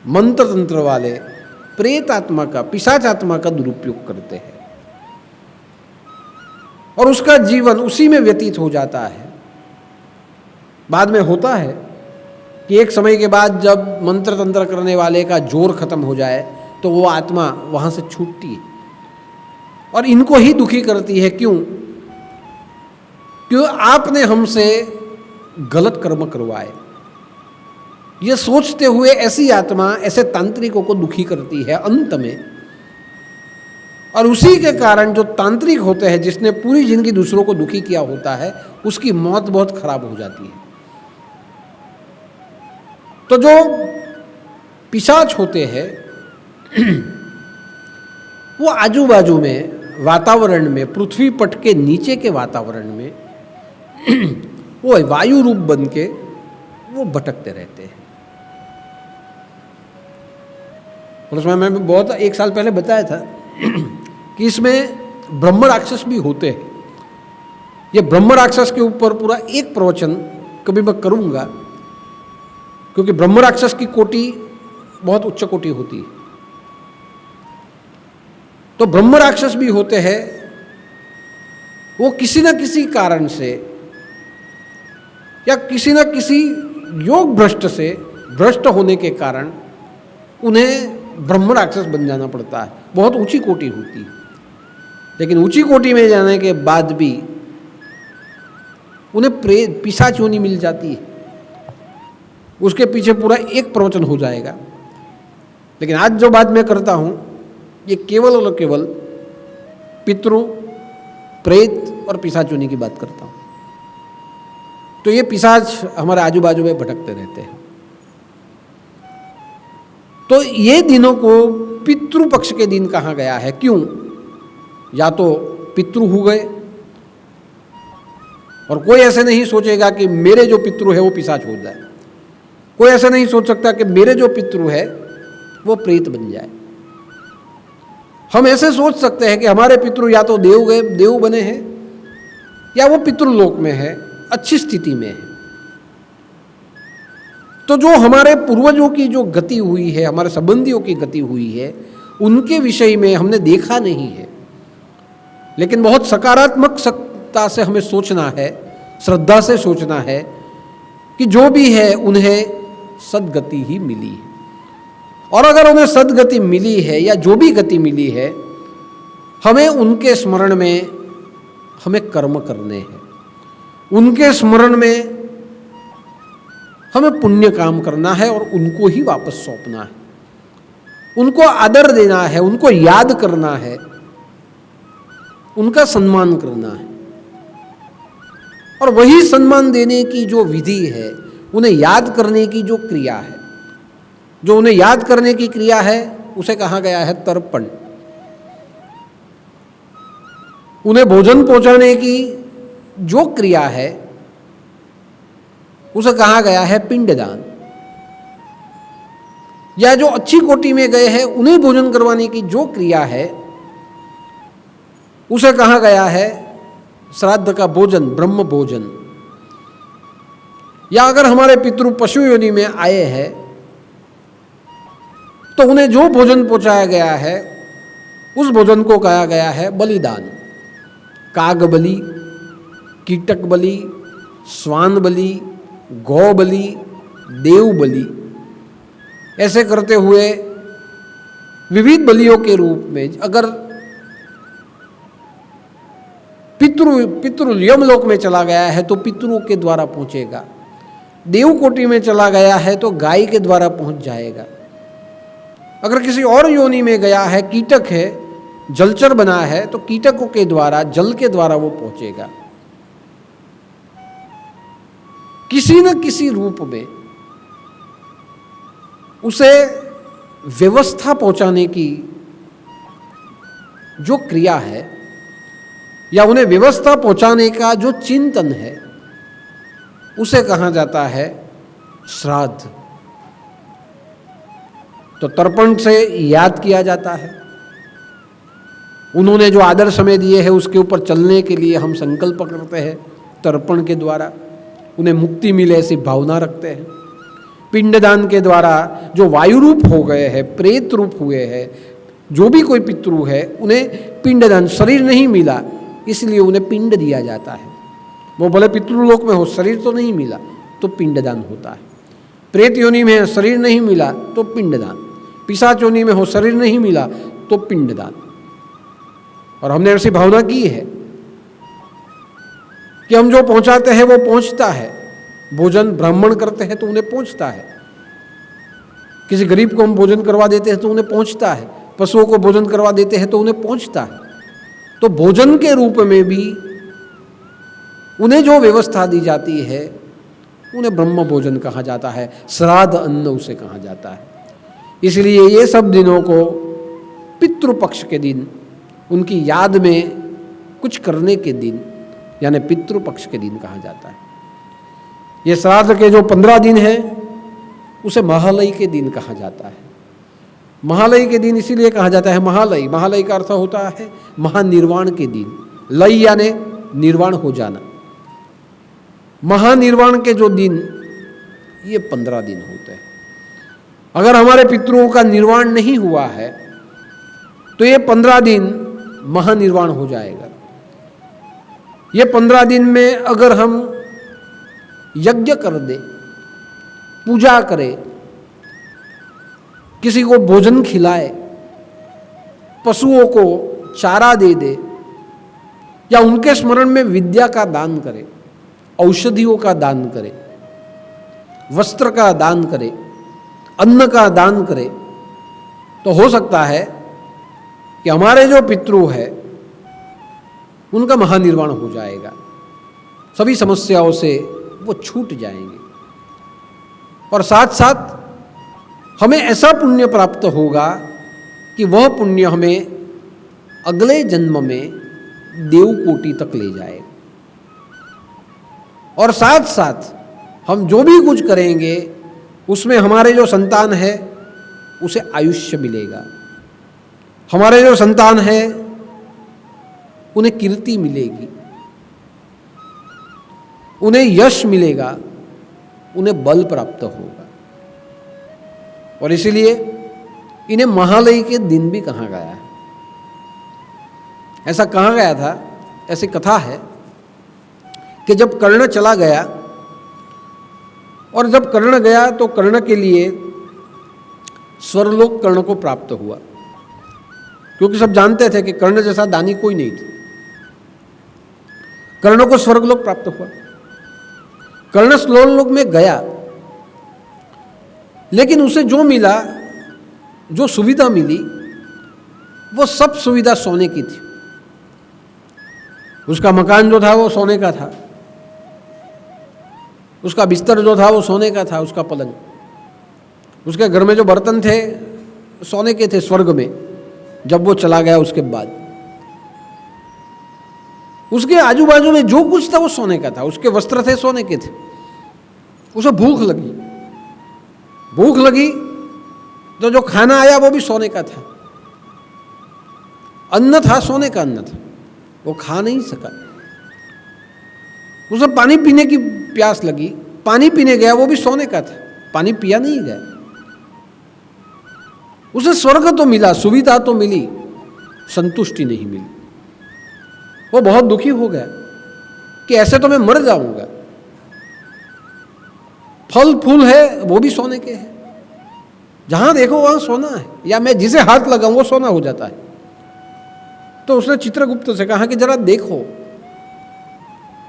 मंत्र तंत्र वाले प्रेत आत्मा का, पिशाच आत्मा का दुरुपयोग करते हैं और उसका जीवन उसी में व्यतीत हो जाता है। बाद में होता है कि एक समय के बाद जब मंत्र तंत्र करने वाले का जोर खत्म हो जाए तो वो आत्मा वहां से छूटती है और इनको ही दुखी करती है। क्यों? क्यों आपने हमसे गलत कर्म करवाए। ये सोचते हुए ऐसी आत्मा ऐसे तांत्रिकों को दुखी करती है अंत में। और उसी के कारण जो तांत्रिक होते हैं, जिसने पूरी जिंदगी दूसरों को दुखी किया होता है, उसकी मौत बहुत खराब हो जाती है। तो जो पिशाच होते हैं वो आजू बाजू में वातावरण में, पृथ्वी पट के नीचे के वातावरण में वो वायु रूप बन के वो भटकते रहते हैं। और उसमें मैं बहुत एक साल पहले बताया था कि इसमें ब्रह्म राक्षस भी होते हैं। ये ब्रह्म राक्षस के ऊपर पूरा एक प्रवचन कभी मैं करूंगा, क्योंकि ब्रह्म राक्षस की कोटि बहुत उच्च कोटि होती है। तो ब्रह्म राक्षस भी होते हैं, वो किसी न किसी कारण से या किसी न किसी योग भ्रष्ट से भ्रष्ट होने के कारण उन्हें ब्रह्म राक्षस बन जाना पड़ता है। बहुत ऊंची कोटि होती है, लेकिन ऊंची कोटि में जाने के बाद भी उन्हें प्रेत पिशाच योनि मिल जाती है। उसके पीछे पूरा एक प्रवचन हो जाएगा। लेकिन आज जो बात मैं करता हूं ये केवल और केवल पितृ प्रेत और पिशाचोनी की बात करता हूँ। तो ये पिशाच हमारे आजू बाजू में भटकते रहते हैं। तो ये दिनों को पितृपक्ष के दिन कहा गया है। क्यों? या तो पितृ हो गए, और कोई ऐसे नहीं सोचेगा कि मेरे जो पितृ है वो पिशाच हो जाए। कोई ऐसे नहीं सोच सकता कि मेरे जो पितृ है वो प्रेत बन जाए। हम ऐसे सोच सकते हैं कि हमारे पितृ या तो देव बने हैं, या वो पितृलोक में है, अच्छी स्थिति में है। तो जो हमारे पूर्वजों की जो गति हुई है, हमारे संबंधियों की गति हुई है, उनके विषय में हमने देखा नहीं है। लेकिन बहुत सकारात्मकता से हमें सोचना है, श्रद्धा से सोचना है कि जो भी है उन्हें सद्गति ही मिली है। और अगर उन्हें सद्गति मिली है या जो भी गति मिली है, हमें उनके स्मरण में हमें कर्म करने हैं। उनके स्मरण में हमें पुण्य काम करना है और उनको ही वापस सौंपना है। उनको आदर देना है, उनको याद करना है, उनका सम्मान करना है। और वही सम्मान देने की जो विधि है, उन्हें याद करने की जो क्रिया है, जो उन्हें याद करने की क्रिया है, उसे कहा गया है तर्पण। उन्हें भोजन पहुंचाने की जो क्रिया है, उसे कहा गया है पिंडदान। या जो अच्छी कोटि में गए हैं उन्हें भोजन करवाने की जो क्रिया है, उसे कहा गया है श्राद्ध का भोजन, ब्रह्म भोजन। या अगर हमारे पितृ पशु योनि में आए हैं तो उन्हें जो भोजन पहुंचाया गया है उस भोजन को कहा गया है बलिदान। काग बलि, कीटक बलि, श्वान बलि, गौ बलि, देव बलि, ऐसे करते हुए विविध बलियों के रूप में अगर पितृ यमलोक में चला गया है तो पितरों के द्वारा पहुंचेगा। देव कोटि में चला गया है तो गाय के द्वारा पहुंच जाएगा। अगर किसी और योनि में गया है, कीटक है, जलचर बना है, तो कीटकों के द्वारा, जल के द्वारा वो पहुंचेगा। किसी न किसी रूप में उसे व्यवस्था पहुंचाने की जो क्रिया है, या उन्हें व्यवस्था पहुंचाने का जो चिंतन है, उसे कहा जाता है श्राद्ध। तो तर्पण से याद किया जाता है। उन्होंने जो आदर समय दिए हैं उसके ऊपर चलने के लिए हम संकल्प करते हैं तर्पण के द्वारा। उन्हें मुक्ति मिले ऐसी भावना रखते हैं। पिंडदान के द्वारा जो वायु रूप हो गए हैं, प्रेत रूप हुए हैं, जो भी कोई पितृ है, उन्हें पिंडदान, शरीर नहीं मिला इसलिए उन्हें पिंड दिया जाता है। वो भले पितृलोक में हो, शरीर तो नहीं मिला तो पिंडदान होता है। प्रेत योनि में शरीर नहीं मिला तो पिंडदान, पिशाच योनि में हो, शरीर नहीं मिला तो पिंडदान। और हमने ऐसी भावना की है कि हम जो पहुंचाते हैं वो पहुंचता है। भोजन ब्राह्मण करते हैं तो उन्हें पहुंचता है। किसी गरीब को हम भोजन करवा देते हैं तो उन्हें पहुंचता है। पशुओं को भोजन करवा देते हैं तो उन्हें पहुंचता है। तो भोजन के रूप में भी उन्हें जो व्यवस्था दी जाती है उन्हें ब्रह्म भोजन कहा जाता है। श्राद्ध अन्न उसे कहा जाता है। इसलिए ये सब दिनों को पितृपक्ष के दिन, उनकी याद में कुछ करने के दिन, यानी पितृपक्ष के दिन कहा जाता है। ये श्राद्ध के जो 15 दिन हैं उसे महालय के दिन कहा जाता है। महालय के दिन इसीलिए कहा जाता है महालय। महालय का अर्थ होता है महानिर्वाण के दिन। लय यानी निर्वाण हो जाना। महानिर्वाण के जो दिन, ये 15 दिन होते हैं। अगर हमारे पितरों का निर्वाण नहीं हुआ है तो ये 15 दिन महानिर्वाण हो जाएगा। ये 15 दिन में अगर हम यज्ञ कर दे, पूजा करें, किसी को भोजन खिलाए, पशुओं को चारा दे दे, या उनके स्मरण में विद्या का दान करे, औषधियों का दान करे, वस्त्र का दान करे, अन्न का दान करे, तो हो सकता है कि हमारे जो पितृ है उनका महानिर्वाण हो जाएगा, सभी समस्याओं से वो छूट जाएंगे। और साथ साथ हमें ऐसा पुण्य प्राप्त होगा कि वह पुण्य हमें अगले जन्म में देवकोटि तक ले जाएगा। और साथ साथ हम जो भी कुछ करेंगे उसमें हमारे जो संतान है उसे आयुष्य मिलेगा, हमारे जो संतान है उन्हें कीर्ति मिलेगी, उन्हें यश मिलेगा, उन्हें बल प्राप्त होगा। और इसीलिए इन्हें महालय के दिन भी कहा गया है। ऐसा कहा गया था, ऐसी कथा है कि जब कर्ण चला गया और जब कर्ण गया तो कर्ण के लिए स्वर्गलोक कर्ण को प्राप्त हुआ, क्योंकि सब जानते थे कि कर्ण जैसा दानी कोई नहीं था। कर्ण को स्वर्गलोक प्राप्त हुआ। कर्ण स्वर्गलोक में गया, लेकिन उसे जो मिला, जो सुविधा मिली, वो सब सुविधा सोने की थी। उसका मकान जो था वो सोने का था, उसका बिस्तर जो था वो सोने का था, उसका पलंग, उसके घर में जो बर्तन थे सोने के थे स्वर्ग में। जब वो चला गया उसके बाद उसके आजू बाजू में जो कुछ था वो सोने का था, उसके वस्त्र थे सोने के थे। उसे भूख लगी तो जो खाना आया वो भी सोने का था, अन्न था सोने का अन्न था, वो खा नहीं सका। उसे पानी पीने की प्यास लगी, पानी पीने गया, वो भी सोने का था, पानी पिया नहीं गया। उसे स्वर्ग तो मिला, सुविधा तो मिली, संतुष्टि नहीं मिली। वो बहुत दुखी हो गया कि ऐसे तो मैं मर जाऊंगा। फल फूल है वो भी सोने के हैं, जहां देखो वहां सोना है, या मैं जिसे हाथ लगाऊं वो सोना हो जाता है। तो उसने चित्रगुप्त से कहा कि जरा देखो,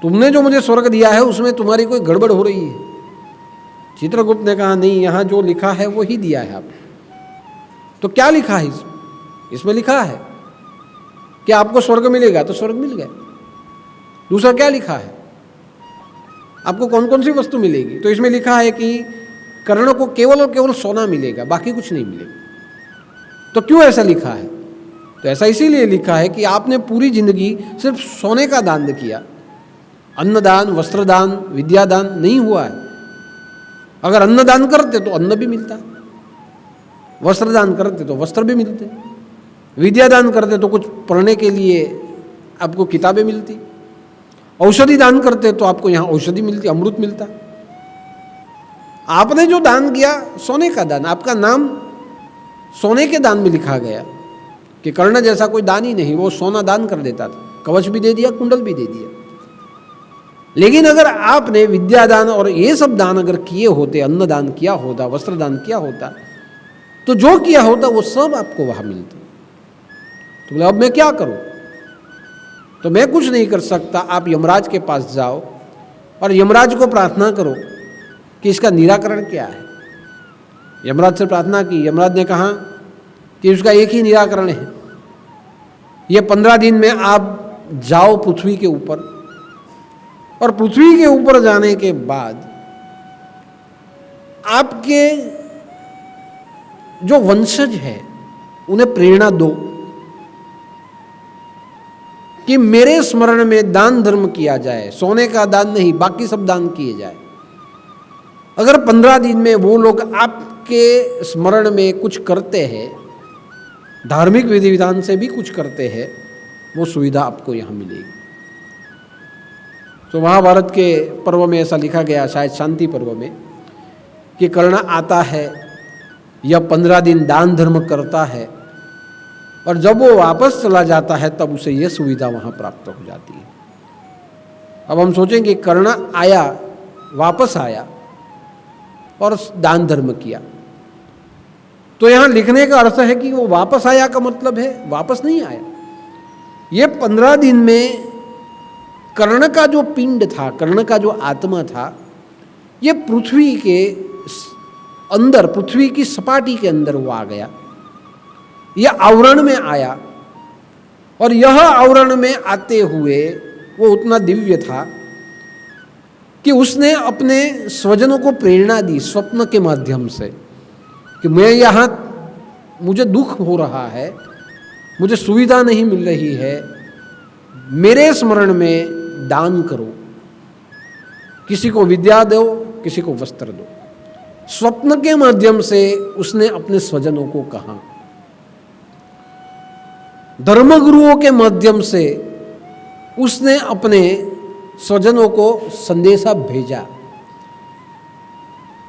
तुमने जो मुझे स्वर्ग दिया है उसमें तुम्हारी कोई गड़बड़ हो रही है। चित्रगुप्त ने कहा नहीं, यहां जो लिखा है वो ही दिया है आपने। तो क्या लिखा है इसमें लिखा है कि आपको स्वर्ग मिलेगा, तो स्वर्ग मिल गया। दूसरा क्या लिखा है, आपको कौन कौन सी वस्तु मिलेगी, तो इसमें लिखा है कि कर्ण को केवल और केवल सोना मिलेगा, बाकी कुछ नहीं मिलेगा। तो क्यों ऐसा लिखा है, तो ऐसा इसीलिए लिखा है कि आपने पूरी जिंदगी सिर्फ सोने का दान किया, अन्नदान, वस्त्रदान, विद्यादान नहीं हुआ है। अगर अन्नदान करते तो अन्न भी मिलता, वस्त्रदान करते तो वस्त्र भी मिलते, विद्यादान करते तो कुछ पढ़ने के लिए आपको किताबें मिलती, औषधि दान करते तो आपको यहाँ औषधि मिलती, अमृत मिलता। आपने जो दान किया सोने का दान, आपका नाम सोने के दान में लिखा गया कि कर्ण जैसा कोई दान ही नहीं, वो सोना दान कर देता था, कवच भी दे दिया, कुंडल भी दे दिया। लेकिन अगर आपने विद्यादान और ये सब दान अगर किए होते, अन्न दान किया होता, वस्त्र दान किया होता, तो जो किया होता वो सब आपको वहां मिलता। तो बोले अब मैं क्या करूं, तो मैं कुछ नहीं कर सकता, आप यमराज के पास जाओ और यमराज को प्रार्थना करो कि इसका निराकरण क्या है। यमराज से प्रार्थना की, यमराज ने कहा कि उसका एक ही निराकरण है, ये 15 दिन में आप जाओ पृथ्वी के ऊपर, और पृथ्वी के ऊपर जाने के बाद आपके जो वंशज है उन्हें प्रेरणा दो कि मेरे स्मरण में दान धर्म किया जाए, सोने का दान नहीं, बाकी सब दान किए जाए। अगर 15 दिन में वो लोग आपके स्मरण में कुछ करते हैं, धार्मिक विधि विधान से भी कुछ करते हैं, वो सुविधा आपको यहाँ मिलेगी। तो महाभारत के पर्व में ऐसा लिखा गया, शायद शांति पर्व में, कि कर्ण आता है, यह 15 दिन दान धर्म करता है, और जब वो वापस चला जाता है तब उसे यह सुविधा वहाँ प्राप्त हो जाती है। अब हम सोचेंगे कर्ण आया, वापस आया और दान धर्म किया, तो यहाँ लिखने का अर्थ है कि वो वापस आया का मतलब है वापस नहीं आया। ये 15 दिन में कर्ण का जो पिंड था, कर्ण का जो आत्मा था, ये पृथ्वी के अंदर, पृथ्वी की सपाटी के अंदर वो आ गया, यह आवरण में आया और यह आवरण में आते हुए वो उतना दिव्य था कि उसने अपने स्वजनों को प्रेरणा दी स्वप्न के माध्यम से कि मैं यहाँ, मुझे दुख हो रहा है, मुझे सुविधा नहीं मिल रही है, मेरे स्मरण में दान करो, किसी को विद्या दो, किसी को वस्त्र दो। स्वप्न के माध्यम से उसने अपने स्वजनों को कहा। धर्मगुरुओं के माध्यम से उसने अपने स्वजनों को संदेशा भेजा।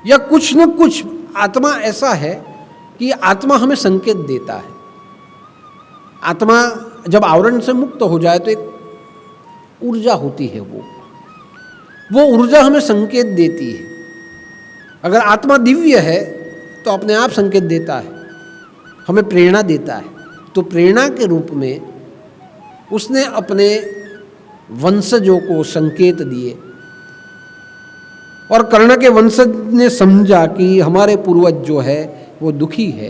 या कुछ न कुछ आत्मा ऐसा है कि आत्मा हमें संकेत देता है। आत्मा जब आवरण से मुक्त हो जाए तो एक ऊर्जा होती है, वो ऊर्जा हमें संकेत देती है। अगर आत्मा दिव्य है तो अपने आप संकेत देता है, हमें प्रेरणा देता है। तो प्रेरणा के रूप में उसने अपने वंशजों को संकेत दिए और कर्ण के वंशज ने समझा कि हमारे पूर्वज जो है वो दुखी है,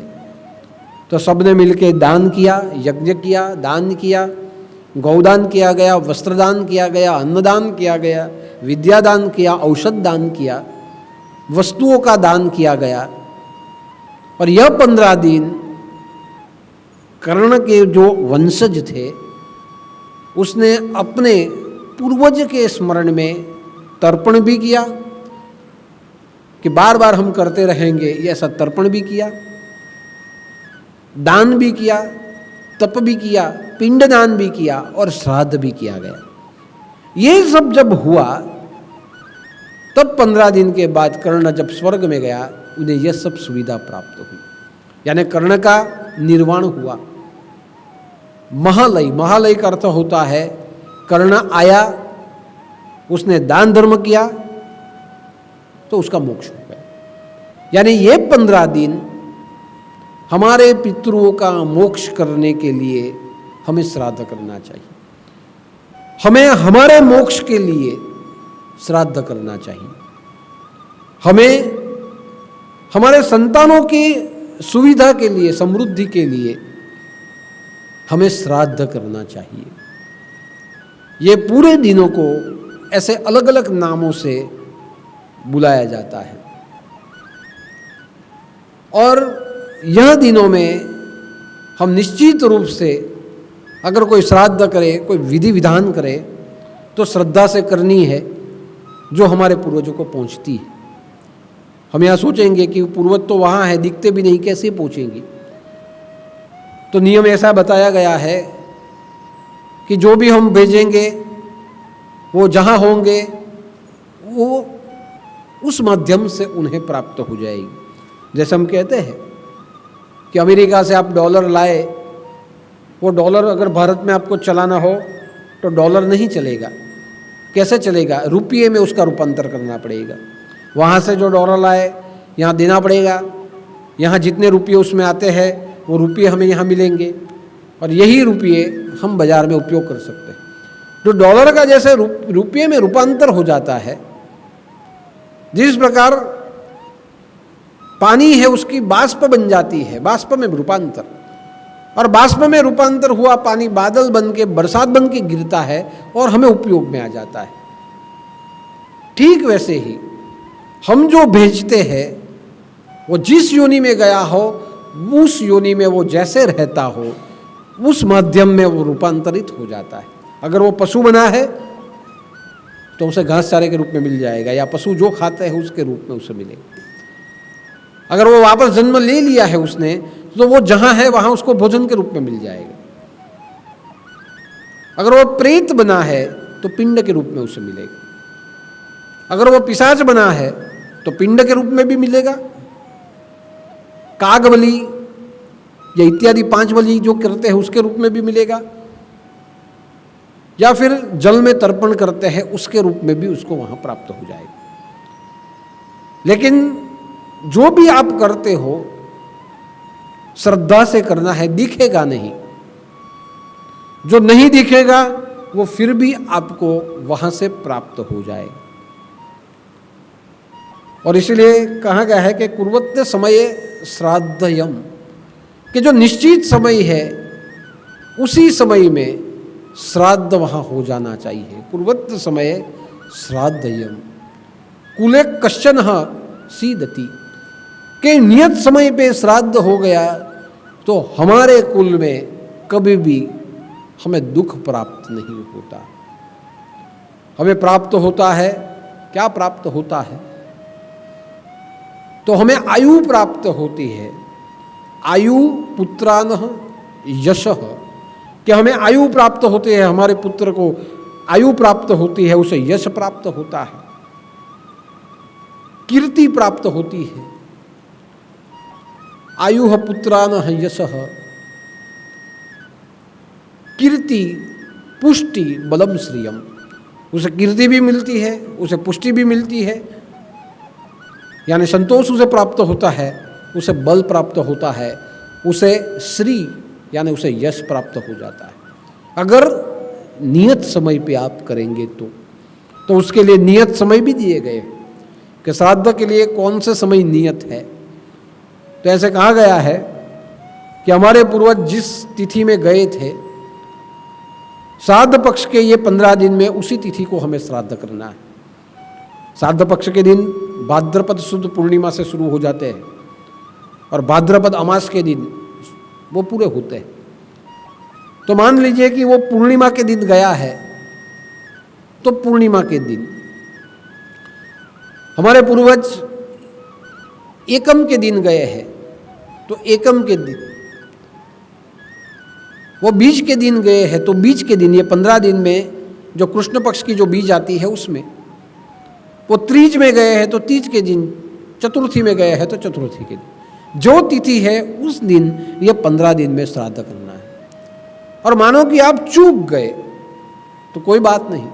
तो सबने मिलकर दान किया, यज्ञ किया, दान किया, गौदान किया गया, वस्त्रदान किया गया, अन्नदान किया गया, विद्यादान किया, औषध दान किया, वस्तुओं का दान किया गया। और यह 15 दिन कर्ण के जो वंशज थे उसने अपने पूर्वज के स्मरण में तर्पण भी किया कि बार बार हम करते रहेंगे, ये ऐसा तर्पण भी किया, दान भी किया, तप भी किया, पिंडदान भी किया और श्राद्ध भी किया गया। ये सब जब हुआ तब 15 दिन के बाद कर्ण जब स्वर्ग में गया, उन्हें यह सब सुविधा प्राप्त हुई, यानी कर्ण का निर्वाण हुआ। महालय, महालय का अर्थ होता है कर्ण आया, उसने दान धर्म किया तो उसका मोक्ष हो गया। यानी ये 15 दिन हमारे पितरों का मोक्ष करने के लिए हमें श्राद्ध करना चाहिए, हमें हमारे मोक्ष के लिए श्राद्ध करना चाहिए, हमें हमारे संतानों की सुविधा के लिए, समृद्धि के लिए हमें श्राद्ध करना चाहिए। ये पूरे दिनों को ऐसे अलग अलग नामों से बुलाया जाता है और यह दिनों में हम निश्चित रूप से अगर कोई श्राद्ध करे, कोई विधि विधान करे तो श्रद्धा से करनी है जो हमारे पूर्वजों को पहुंचती है। हम यहाँ सोचेंगे कि पूर्वज तो वहाँ है, दिखते भी नहीं, कैसे पहुँचेंगी। तो नियम ऐसा बताया गया है कि जो भी हम भेजेंगे वो जहाँ होंगे वो उस माध्यम से उन्हें प्राप्त हो जाएगी। जैसे हम कहते हैं कि अमेरिका से आप डॉलर लाए, वो डॉलर अगर भारत में आपको चलाना हो तो डॉलर नहीं चलेगा। कैसे चलेगा? रुपये में उसका रूपांतर करना पड़ेगा। वहाँ से जो डॉलर लाए यहाँ देना पड़ेगा, यहाँ जितने रुपये उसमें आते हैं वो रुपये हमें यहाँ मिलेंगे और यही रुपये हम बाज़ार में उपयोग कर सकते हैं। तो डॉलर का जैसे रुपये में रूपांतर हो जाता है, जिस प्रकार पानी है उसकी बाष्प बन जाती है, बाष्प में रूपांतर, और बाष्प में रूपांतर हुआ पानी बादल बन के, बरसात बन के गिरता है और हमें उपयोग में आ जाता है। ठीक वैसे ही हम जो भेजते हैं वो जिस योनि में गया हो उस योनि में वो जैसे रहता हो उस माध्यम में वो रूपांतरित हो जाता है। अगर वो पशु बना है तो उसे घास चारे के रूप में मिल जाएगा, या पशु जो खाता है उसके रूप में उसे मिलेगा। अगर वो वापस जन्म ले लिया है उसने तो वो जहां है वहां उसको भोजन के रूप में मिल जाएगा। अगर वो प्रेत बना है तो पिंड के रूप में उसे मिलेगा। अगर वो पिशाच बना है तो पिंड के रूप में भी मिलेगा, काग बलि या इत्यादि 5 बलि जो करते हैं उसके रूप में भी मिलेगा, या फिर जल में तर्पण करते हैं उसके रूप में भी उसको वहां प्राप्त हो जाएगा। लेकिन जो भी आप करते हो श्रद्धा से करना है, दिखेगा नहीं। जो नहीं दिखेगा वो फिर भी आपको वहां से प्राप्त हो जाएगा। और इसलिए कहा गया है कि कुर्वत्य समय श्राद्धयम, कि जो निश्चित समय है उसी समय में श्राद्ध वहाँ हो जाना चाहिए। कुर्वत्र समय श्राद्धयम कुले कश्चन सीदति, के नियत समय पे श्राद्ध हो गया तो हमारे कुल में कभी भी हमें दुख प्राप्त नहीं होता। हमें प्राप्त होता है, क्या प्राप्त होता है? तो हमें आयु प्राप्त होती है। आयु पुत्रानः यशः, कि हमें आयु प्राप्त होती है, हमारे पुत्र को आयु प्राप्त होती है, उसे यश प्राप्त होता है, कीर्ति प्राप्त होती है। आयु पुत्रानः यशः, कीर्ति पुष्टि बलम श्रियम, उसे कीर्ति भी मिलती है, उसे पुष्टि भी मिलती है, यानी संतोष उसे प्राप्त होता है, उसे बल प्राप्त होता है, उसे श्री यानी उसे यश प्राप्त हो जाता है। अगर नियत समय पे आप करेंगे तो उसके लिए नियत समय भी दिए गए कि श्राद्ध के लिए कौन से समय नियत है। तो ऐसे कहा गया है कि हमारे पूर्वज जिस तिथि में गए थे, श्राद्ध पक्ष के ये 15 दिन में उसी तिथि को हमें श्राद्ध करना है। श्राद्ध पक्ष के दिन भाद्रपद शुद्ध पूर्णिमा से शुरू हो जाते हैं और भाद्रपद अमास के दिन वो पूरे होते हैं। तो मान लीजिए कि वो पूर्णिमा के दिन गया है, तो पूर्णिमा के दिन हमारे पूर्वज एकम के दिन गए हैं, तो एकम के दिन, वो बीज के दिन गए हैं, तो बीज के दिन, ये 15 दिन में जो कृष्ण पक्ष की जो बीज आती है उसमें, वो तीज में गए हैं तो तीज के दिन, चतुर्थी में गए हैं तो चतुर्थी के दिन, जो तिथि है उस दिन ये 15 दिन में श्राद्ध करना है। और मानो कि आप चूक गए तो कोई बात नहीं,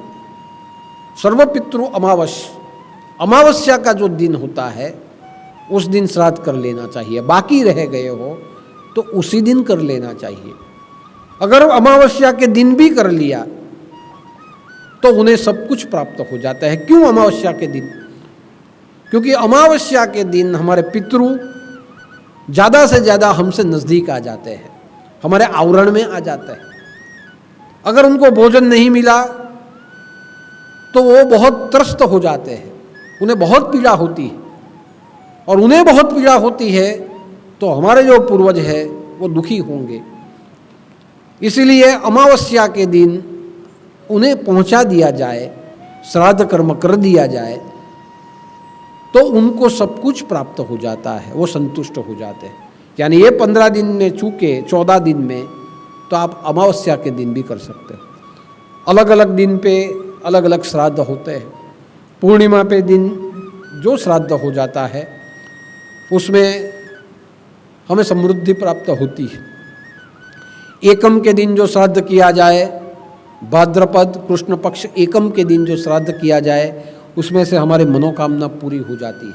सर्वपितृ अमावस्या का जो दिन होता है उस दिन श्राद्ध कर लेना चाहिए। बाकी रह गए हो तो उसी दिन कर लेना चाहिए। अगर अमावस्या के दिन भी कर लिया तो उन्हें सब कुछ प्राप्त हो जाता है। क्यों अमावस्या के दिन? क्योंकि अमावस्या के दिन हमारे पितृ ज़्यादा से ज़्यादा हमसे नज़दीक आ जाते हैं, हमारे आवरण में आ जाते हैं। अगर उनको भोजन नहीं मिला तो वो बहुत त्रस्त हो जाते हैं, उन्हें बहुत पीड़ा होती है, और उन्हें बहुत पीड़ा होती है तो हमारे जो पूर्वज है वो दुखी होंगे। इसीलिए अमावस्या के दिन उन्हें पहुंचा दिया जाए, श्राद्ध कर्म कर दिया जाए, तो उनको सब कुछ प्राप्त हो जाता है, वो संतुष्ट हो जाते हैं। यानी ये 15 दिन में चूके 14 दिन में, तो आप अमावस्या के दिन भी कर सकते हैं। अलग अलग दिन पे अलग अलग श्राद्ध होते हैं। पूर्णिमा पे दिन जो श्राद्ध हो जाता है उसमें हमें समृद्धि प्राप्त होती है। एकम के दिन जो श्राद्ध किया जाए, भाद्रपद कृष्ण पक्ष एकम के दिन जो श्राद्ध किया जाए, उसमें से हमारी मनोकामना पूरी हो जाती है।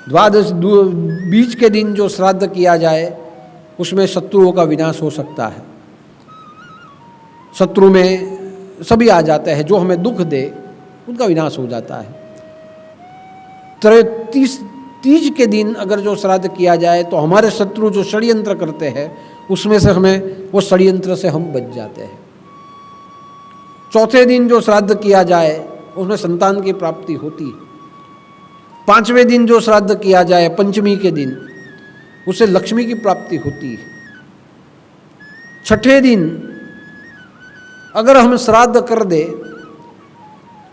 द्वादश बीज के दिन जो श्राद्ध किया जाए उसमें शत्रुओं का विनाश हो सकता है। शत्रु में सभी आ जाते हैं, जो हमें दुख दे उनका विनाश हो जाता है। तीज के दिन अगर जो श्राद्ध किया जाए तो हमारे शत्रु जो षड्यंत्र करते हैं उसमें से हमें, वो षड्यंत्र से हम बच जाते हैं। चौथे दिन जो श्राद्ध किया जाए उसमें संतान की प्राप्ति होती है। 5वें दिन जो श्राद्ध किया जाए पंचमी के दिन, उससे लक्ष्मी की प्राप्ति होती है। 6ठे दिन अगर हम श्राद्ध कर दे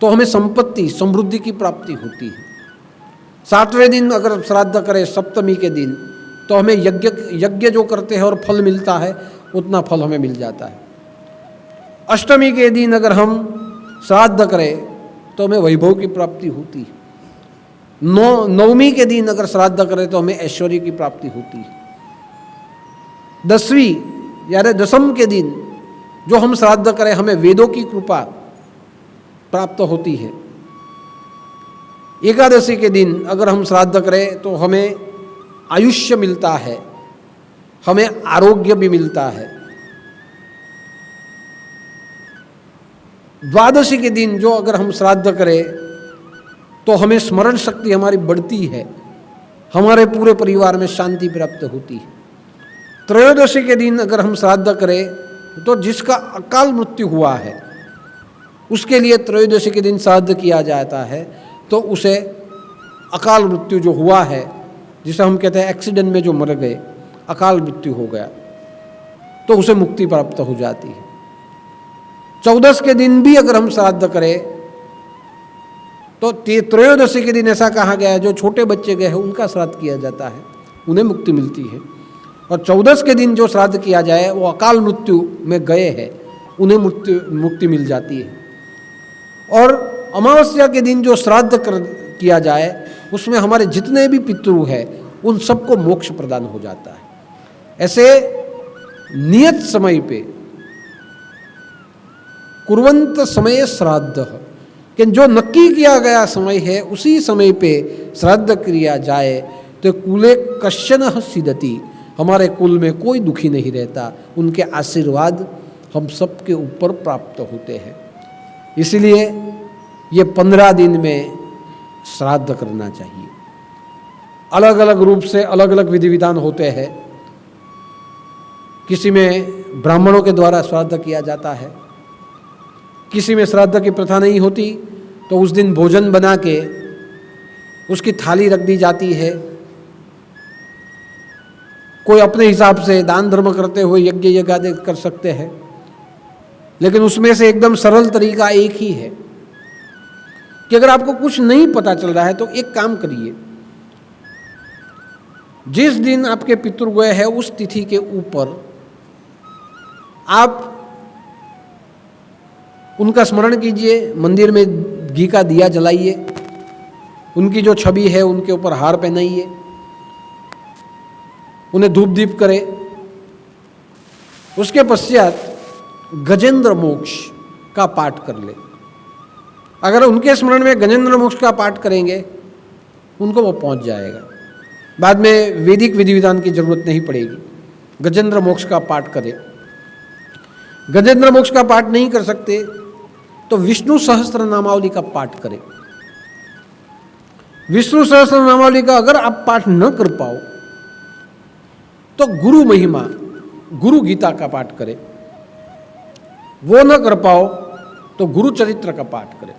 तो हमें संपत्ति समृद्धि की प्राप्ति होती है। 7वें दिन अगर श्राद्ध करें सप्तमी के दिन, तो हमें यज्ञ जो करते हैं और फल मिलता है उतना फल हमें मिल जाता है। अष्टमी के दिन अगर हम श्राद्ध करें तो हमें वैभव की प्राप्ति होती है। नवमी के दिन अगर श्राद्ध करें तो हमें ऐश्वर्य की प्राप्ति होती है। 10वीं यानी दशम के दिन जो हम श्राद्ध करें हमें वेदों की कृपा प्राप्त होती है। एकादशी के दिन अगर हम श्राद्ध करें तो हमें आयुष्य मिलता है, हमें आरोग्य भी मिलता है। द्वादशी के दिन जो अगर हम श्राद्ध करें तो हमें स्मरण शक्ति हमारी बढ़ती है, हमारे पूरे परिवार में शांति प्राप्त होती है। त्रयोदशी के दिन अगर हम श्राद्ध करें तो जिसका अकाल मृत्यु हुआ है उसके लिए त्रयोदशी के दिन श्राद्ध किया जाता है, तो उसे अकाल मृत्यु जो हुआ है, जिसे हम कहते हैं एक्सीडेंट में जो मर गए, अकाल मृत्यु हो गया, तो उसे मुक्ति प्राप्त हो जाती है। 14 के दिन भी अगर हम श्राद्ध करें तो त्रयोदशी के दिन ऐसा कहा गया है जो छोटे बच्चे गए हैं उनका श्राद्ध किया जाता है, उन्हें मुक्ति मिलती है। और 14 के दिन जो श्राद्ध किया जाए वो अकाल मृत्यु में गए हैं, उन्हें मुक्ति मिल जाती है। और अमावस्या के दिन जो श्राद्ध किया जाए उसमें हमारे जितने भी पितृ हैं उन सबको मोक्ष प्रदान हो जाता है। ऐसे नियत समय पे कुर्वन्त समय श्राद्ध, कि जो नक्की किया गया समय है उसी समय पे श्राद्ध किया जाए तो कुले कश्चन सिद्धति, हमारे कुल में कोई दुखी नहीं रहता, उनके आशीर्वाद हम सबके ऊपर प्राप्त होते हैं। इसलिए ये 15 दिन में श्राद्ध करना चाहिए। अलग अलग रूप से अलग अलग विधि विधान होते हैं। किसी में ब्राह्मणों के द्वारा श्राद्ध किया जाता है, किसी में श्राद्ध की प्रथा नहीं होती तो उस दिन भोजन बना के उसकी थाली रख दी जाती है। कोई अपने हिसाब से दान धर्म करते हुए यज्ञ यज्ञादि कर सकते हैं, लेकिन उसमें से एकदम सरल तरीका एक ही है कि अगर आपको कुछ नहीं पता चल रहा है तो एक काम करिए, जिस दिन आपके पितृ गए हैं उस तिथि के ऊपर आप उनका स्मरण कीजिए, मंदिर में घी का दिया जलाइए, उनकी जो छवि है उनके ऊपर हार पहनाइए, उन्हें धूप दीप करें। उसके पश्चात गजेंद्र मोक्ष का पाठ कर ले। अगर उनके स्मरण में गजेंद्र मोक्ष का पाठ करेंगे उनको वो पहुंच जाएगा, बाद में वैदिक विधि विधान की जरूरत नहीं पड़ेगी। गजेंद्र मोक्ष का पाठ करें। गजेंद्र मोक्ष का पाठ नहीं कर सकते तो विष्णु सहस्त्र नामावली का पाठ करें। विष्णु सहस्त्र नामावली का अगर आप पाठ न कर पाओ तो गुरु महिमा, गुरु गीता का पाठ करें। वो न कर पाओ तो गुरु चरित्र का पाठ करें,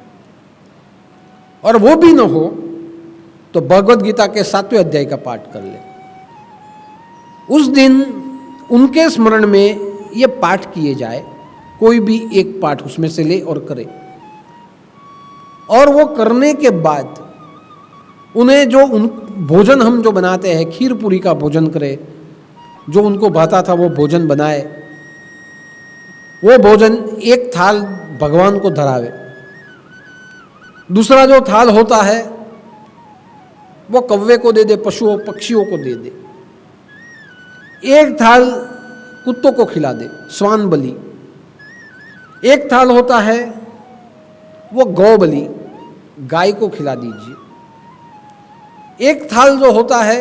और वो भी न हो तो भगवद गीता के 7वें अध्याय का पाठ कर ले। उस दिन उनके स्मरण में ये पाठ किए जाए, कोई भी एक पाठ उसमें से ले और करे। और वो करने के बाद उन्हें जो भोजन हम जो बनाते हैं, खीर पूरी का भोजन करें, जो उनको भाता था वो भोजन बनाए। वो भोजन एक थाल भगवान को धरावे, दूसरा जो थाल होता है वो कौवे को दे दे, पशुओं पक्षियों को दे दे। एक थाल कुत्तों को खिला दे, स्वान बलि। एक थाल होता है वो गौ बलि, गाय को खिला दीजिए। एक थाल जो होता है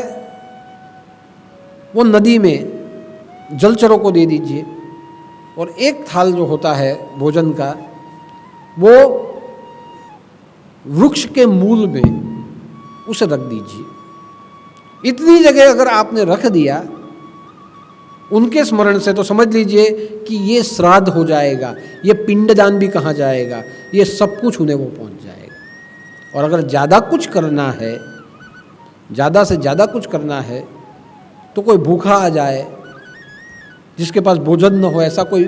वो नदी में जलचरों को दे दीजिए, और एक थाल जो होता है भोजन का वो वृक्ष के मूल में उसे रख दीजिए। इतनी जगह अगर आपने रख दिया उनके स्मरण से तो समझ लीजिए कि ये श्राद्ध हो जाएगा, ये पिंडदान भी कहा जाएगा, ये सब कुछ उन्हें वो पहुंच जाएगा। और अगर ज़्यादा कुछ करना है, ज़्यादा से ज़्यादा कुछ करना है, तो कोई भूखा आ जाए, जिसके पास भोजन न हो, ऐसा कोई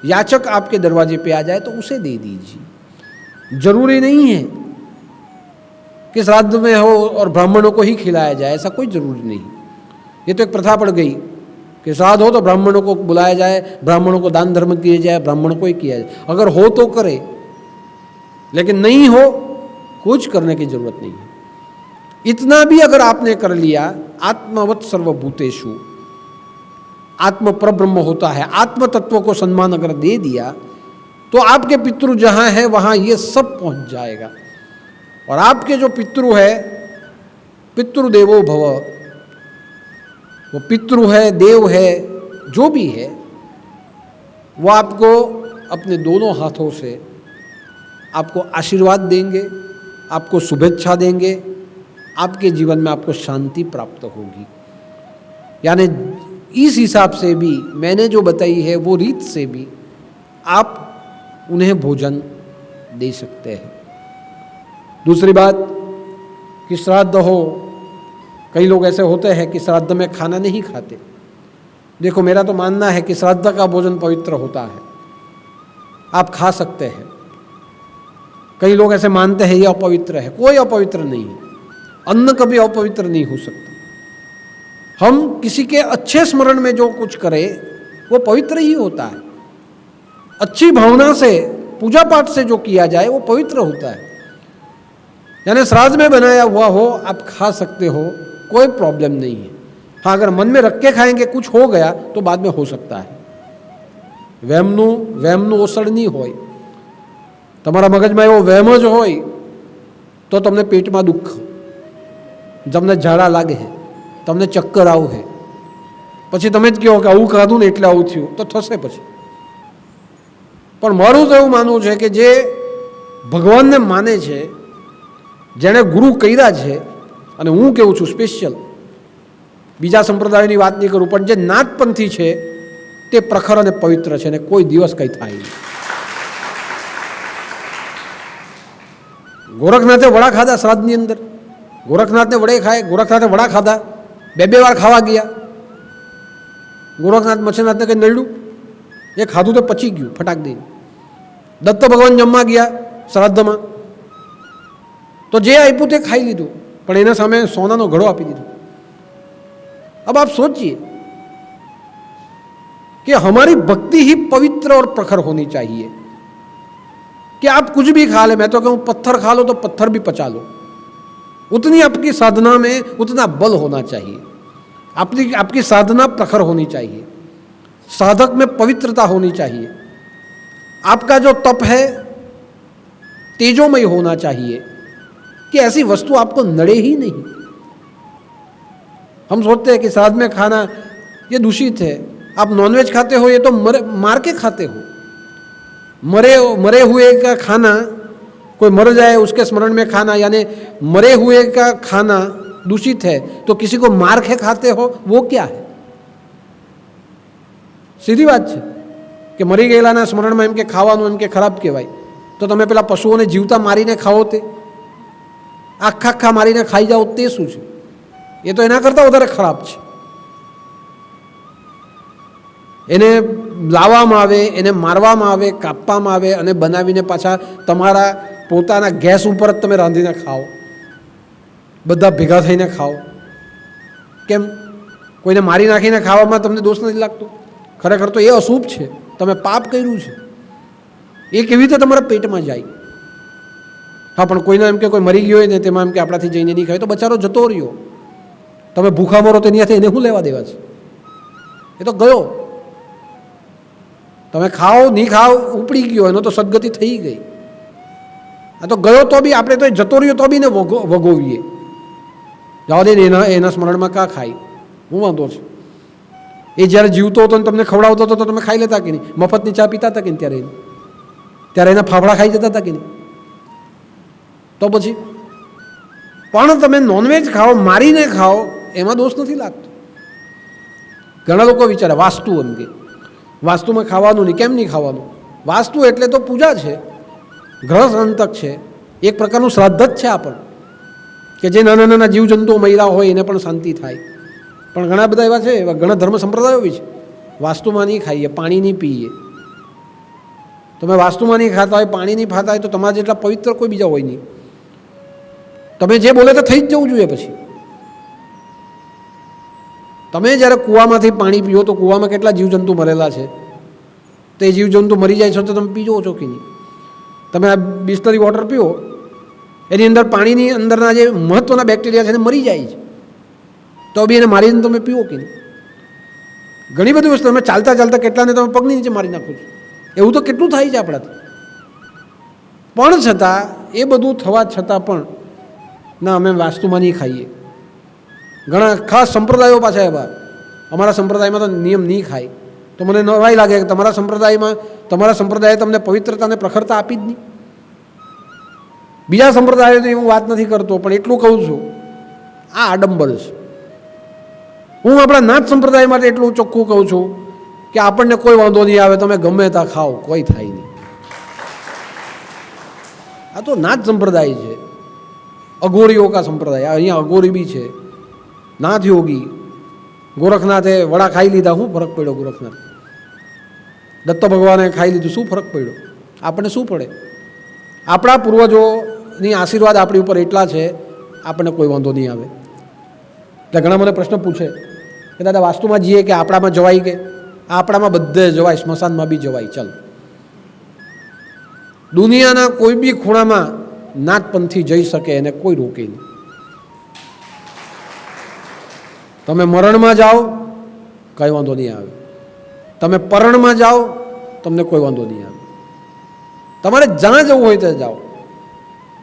याचक आपके दरवाजे पे आ जाए तो उसे दे दीजिए। जरूरी नहीं है कि श्राद्ध में हो और ब्राह्मणों को ही खिलाया जाए, ऐसा कोई जरूरी नहीं। ये तो एक प्रथा पड़ गई कि श्राद्ध हो तो ब्राह्मणों को बुलाया जाए, ब्राह्मणों को दान धर्म किए जाए, ब्राह्मणों को ही किया जाए। अगर हो तो करे, लेकिन नहीं हो कुछ करने की जरूरत नहीं है। इतना भी अगर आपने कर लिया, आत्मवत् सर्वभूतेषु, आत्म परब्रह्म होता है, आत्म तत्व को सम्मान अगर दे दिया तो आपके पितृ जहाँ है वहाँ ये सब पहुँच जाएगा। और आपके जो पितृ है, पितृदेवो भव, वो पितृ है, देव है, जो भी है, वो आपको अपने दोनों हाथों से आपको आशीर्वाद देंगे, आपको शुभेच्छा देंगे, आपके जीवन में आपको शांति प्राप्त होगी। यानी इस हिसाब से भी मैंने जो बताई है वो रीत से भी आप उन्हें भोजन दे सकते हैं। दूसरी बात कि श्राद्ध हो, कई लोग ऐसे होते हैं कि श्राद्ध में खाना नहीं खाते। देखो, मेरा तो मानना है कि श्राद्ध का भोजन पवित्र होता है, आप खा सकते हैं। कई लोग ऐसे मानते हैं ये अपवित्र है, कोई अपवित्र नहीं है। अन्न कभी अपवित्र नहीं हो सकता। हम किसी के अच्छे स्मरण में जो कुछ करें वो पवित्र ही होता है। अच्छी भावना से पूजा पाठ से जो किया जाए वो पवित्र होता है। यानी श्राद्ध में बनाया हुआ हो आप खा सकते हो, कोई प्रॉब्लम नहीं है। हाँ, अगर मन में रख के खाएंगे कुछ हो गया तो बाद में हो सकता है। વહેમનું ઓસડ નહીં હોય, તમારા મગજમાં એવો વહેમ જ હોય તો તમને પેટમાં દુઃખ, તમને ઝાડા લાગે, તમને ચક્કર આવે, પછી તમે જ કહો કે આવું ખાધું ને એટલે આવું થયું, તો થશે પછી. પણ મારું તો એવું માનવું છે કે જે ભગવાનને માને છે, જેણે ગુરુ કર્યા છે, અને હું કેવું છું સ્પેશિયલ, બીજા સંપ્રદાયની વાત નહીં કરું, પણ જે નાથપંથી છે તે પ્રખર અને પવિત્ર છે ને કોઈ દિવસ કંઈ થાય નહીં. ગોરખનાથે વડા ખાધા શ્રાદ્ધની અંદર, ગોરખનાથને વડે ખાય, ગોરખનાથે વડા ખાધા, બે વાર ખાવા ગયા. ગોરખનાથ મચ્છરનાથને કંઈ નડ્યું, એ ખાધું તો પચી ગયું ફટાક દઈને. દત્ત ભગવાન જમવા ગયા શ્રાદ્ધમાં, તો જે આપ્યું તે ખાઈ લીધું, પણ એના સામે સોનાનો ઘડો આપી દીધો. अब आप सोचिए कि हमारी भक्ति ही पवित्र और प्रखर होनी चाहिए कि आप कुछ भी खा ले, मैं तो कहूँ पत्थर खा लो तो पत्थर भी पचा लो, उतनी आपकी साधना में उतना बल होना चाहिए, आपकी साधना प्रखर होनी चाहिए, साधक में पवित्रता होनी चाहिए, आपका जो तप है तेजोमय होना चाहिए कि ऐसी वस्तु आपको नड़े ही नहीं. हम सोचते हैं कि श्राद्ध में खाना ये दूषित है. आप नॉनवेज खाते हो ये तो मार के खाते हो. मरे हुए का खाना, कोई मर जाए उसके स्मरण में खाना, यानी मरे हुए का खाना दूषित है, तो किसी को मार के खाते हो वो क्या है? सीधी बात है कि मरी गયેલાના સ્મરણમાં એમ કે ખાવાનું એમ કે ખરાબ કહેવાય, તો તમે પેલા પશુઓને જીવતા મારીને ખાઓ, તે આખા મારીને ખાઈ જાઓ, તે શું છે? એ તો એના કરતાં વધારે ખરાબ છે. એને લાવવામાં આવે, એને મારવામાં આવે, કાપવામાં આવે અને બનાવીને પાછા તમારા પોતાના ગેસ ઉપર જ તમે રાંધીને ખાઓ, બધા ભેગા થઈને ખાઓ. કેમ? કોઈને મારી નાખીને ખાવામાં તમને દોષ નથી લાગતો? ખરેખર તો એ અશુભ છે, તમે પાપ કર્યું છે. એ કેવી રીતે તમારા પેટમાં જાય? હા, પણ કોઈને એમ કે કોઈ મરી ગયો હોય ને તેમાં એમ કે આપણાથી જઈને નહીં ખાય તો બચારો જતો રહ્યો, તમે ભૂખા મરો તો ત્યાંથી એને શું લેવા દેવા છે? એ તો ગયો. તમે ખાઓ નહીં ખાઓ ઉપડી ગયો, એનો તો સદગતિ થઈ ગઈ. આ તો ગયો તો બી આપણે તો જતો રહ્યો તો બી ને વગોવીએ, જવા દે ને, એના સ્મરણમાં કાં ખાય, હું વાંધો છે? એ જ્યારે જીવતો હતો ને તમને ખવડાવતો હતો તો તમે ખાઈ લેતા કે નહીં? મફતની ચા પીતા હતા કે નહીં? ત્યારે એના ફાફડા ખાઈ જતા હતા કે નહીં? તો પછી પણ તમે નોનવેજ ખાઓ, મારીને ખાઓ, એમાં દોષ નથી લાગતો. ઘણા લોકો વિચારે વાસ્તુ, એમ કે વાસ્તુમાં ખાવાનું નહીં. કેમ નહીં ખાવાનું? વાસ્તુ એટલે તો પૂજા છે, ગ્રહ સંતક છે, એક પ્રકારનું શ્રાદ્ધ જ છે આપણ, કે જે નાના નાના જીવજંતુઓ મર્યા હોય એને પણ શાંતિ થાય. પણ ઘણા બધા એવા છે, એવા ઘણા ધર્મ સંપ્રદાયો બી છે, વાસ્તુમાં નહીં ખાઈએ, પાણી નહીં પીએ. તમે વાસ્તુમાં નહીં ખાતા હોય, પાણી નહીં ખાતા હોય તો તમારા જેટલા પવિત્ર કોઈ બીજા હોય નહીં. તમે જે બોલે તો થઈ જ જવું જોઈએ. પછી તમે જ્યારે કૂવામાંથી પાણી પીઓ તો કૂવામાં કેટલા જીવજંતુ મરેલા છે, તો એ જીવજંતુ મરી જાય છે તો તમે પીજો છો કે નહીં? તમે આ બિસ્લરી વોટર પીઓ, એની અંદર પાણીની અંદરના જે મહત્ત્વના બેક્ટેરિયા છે એને મરી જાય છે, તો બી એને મારીને તમે પીવો કે નહીં? ઘણી બધી વસ્તુ તમે ચાલતા ચાલતા કેટલાને તમે પગની નીચે મારી નાખો છો. એવું તો કેટલું થાય છે આપણાથી. પણ છતાં એ બધું થવા છતાં પણ ના, અમે વાસ્તુમાં નહીં ખાઈએ. ઘણા ખાસ સંપ્રદાયો પાછા એવા, અમારા સંપ્રદાયમાં તો નિયમ નહીં ખાય, તો મને નવાઈ લાગે કે તમારા સંપ્રદાયે તમને પવિત્રતાને પ્રખરતા આપી જ નહીં. બીજા સંપ્રદાયોની હું વાત નથી કરતો, પણ એટલું કહું છું, આ આડંબર છે. હું આપણા નાથ સંપ્રદાય માટે એટલું ચોખ્ખું કહું છું કે આપણને કોઈ વાંધો નહીં આવે, તમે ગમે ત્યાં ખાઓ, કોઈ થાય નહીં. આ તો નાથ સંપ્રદાય છે, અઘોરીઓ કા સંપ્રદાય. અહીંયા અઘોરી બી છે, નાથ યોગી. ગોરખનાથે વડા ખાઈ લીધા, શું ફરક પડ્યો? ગોરખનાથ દત્ત ભગવાને ખાઈ લીધું, શું ફરક પડ્યો? આપણને શું પડે? આપણા પૂર્વજોની આશીર્વાદ આપણી ઉપર એટલા છે, આપણને કોઈ વાંધો નહીં આવે. એટલે ઘણા મને પ્રશ્ન પૂછે કે દાદા વાસ્તુમાં જઈએ કે આપણામાં જવાય? કે આપણામાં બધે જવાય, સ્મશાનમાં બી જવાય. ચાલ, દુનિયાના કોઈ બી ખૂણામાં નાથપંથી જઈ શકે, એને કોઈ રોકે નહીં. તમે મરણમાં જાઓ, કંઈ વાંધો નહીં આવે. તમે પરણમાં જાઓ, તમને કોઈ વાંધો નહીં આવે. તમારે જ્યાં જવું હોય ત્યાં જાઓ.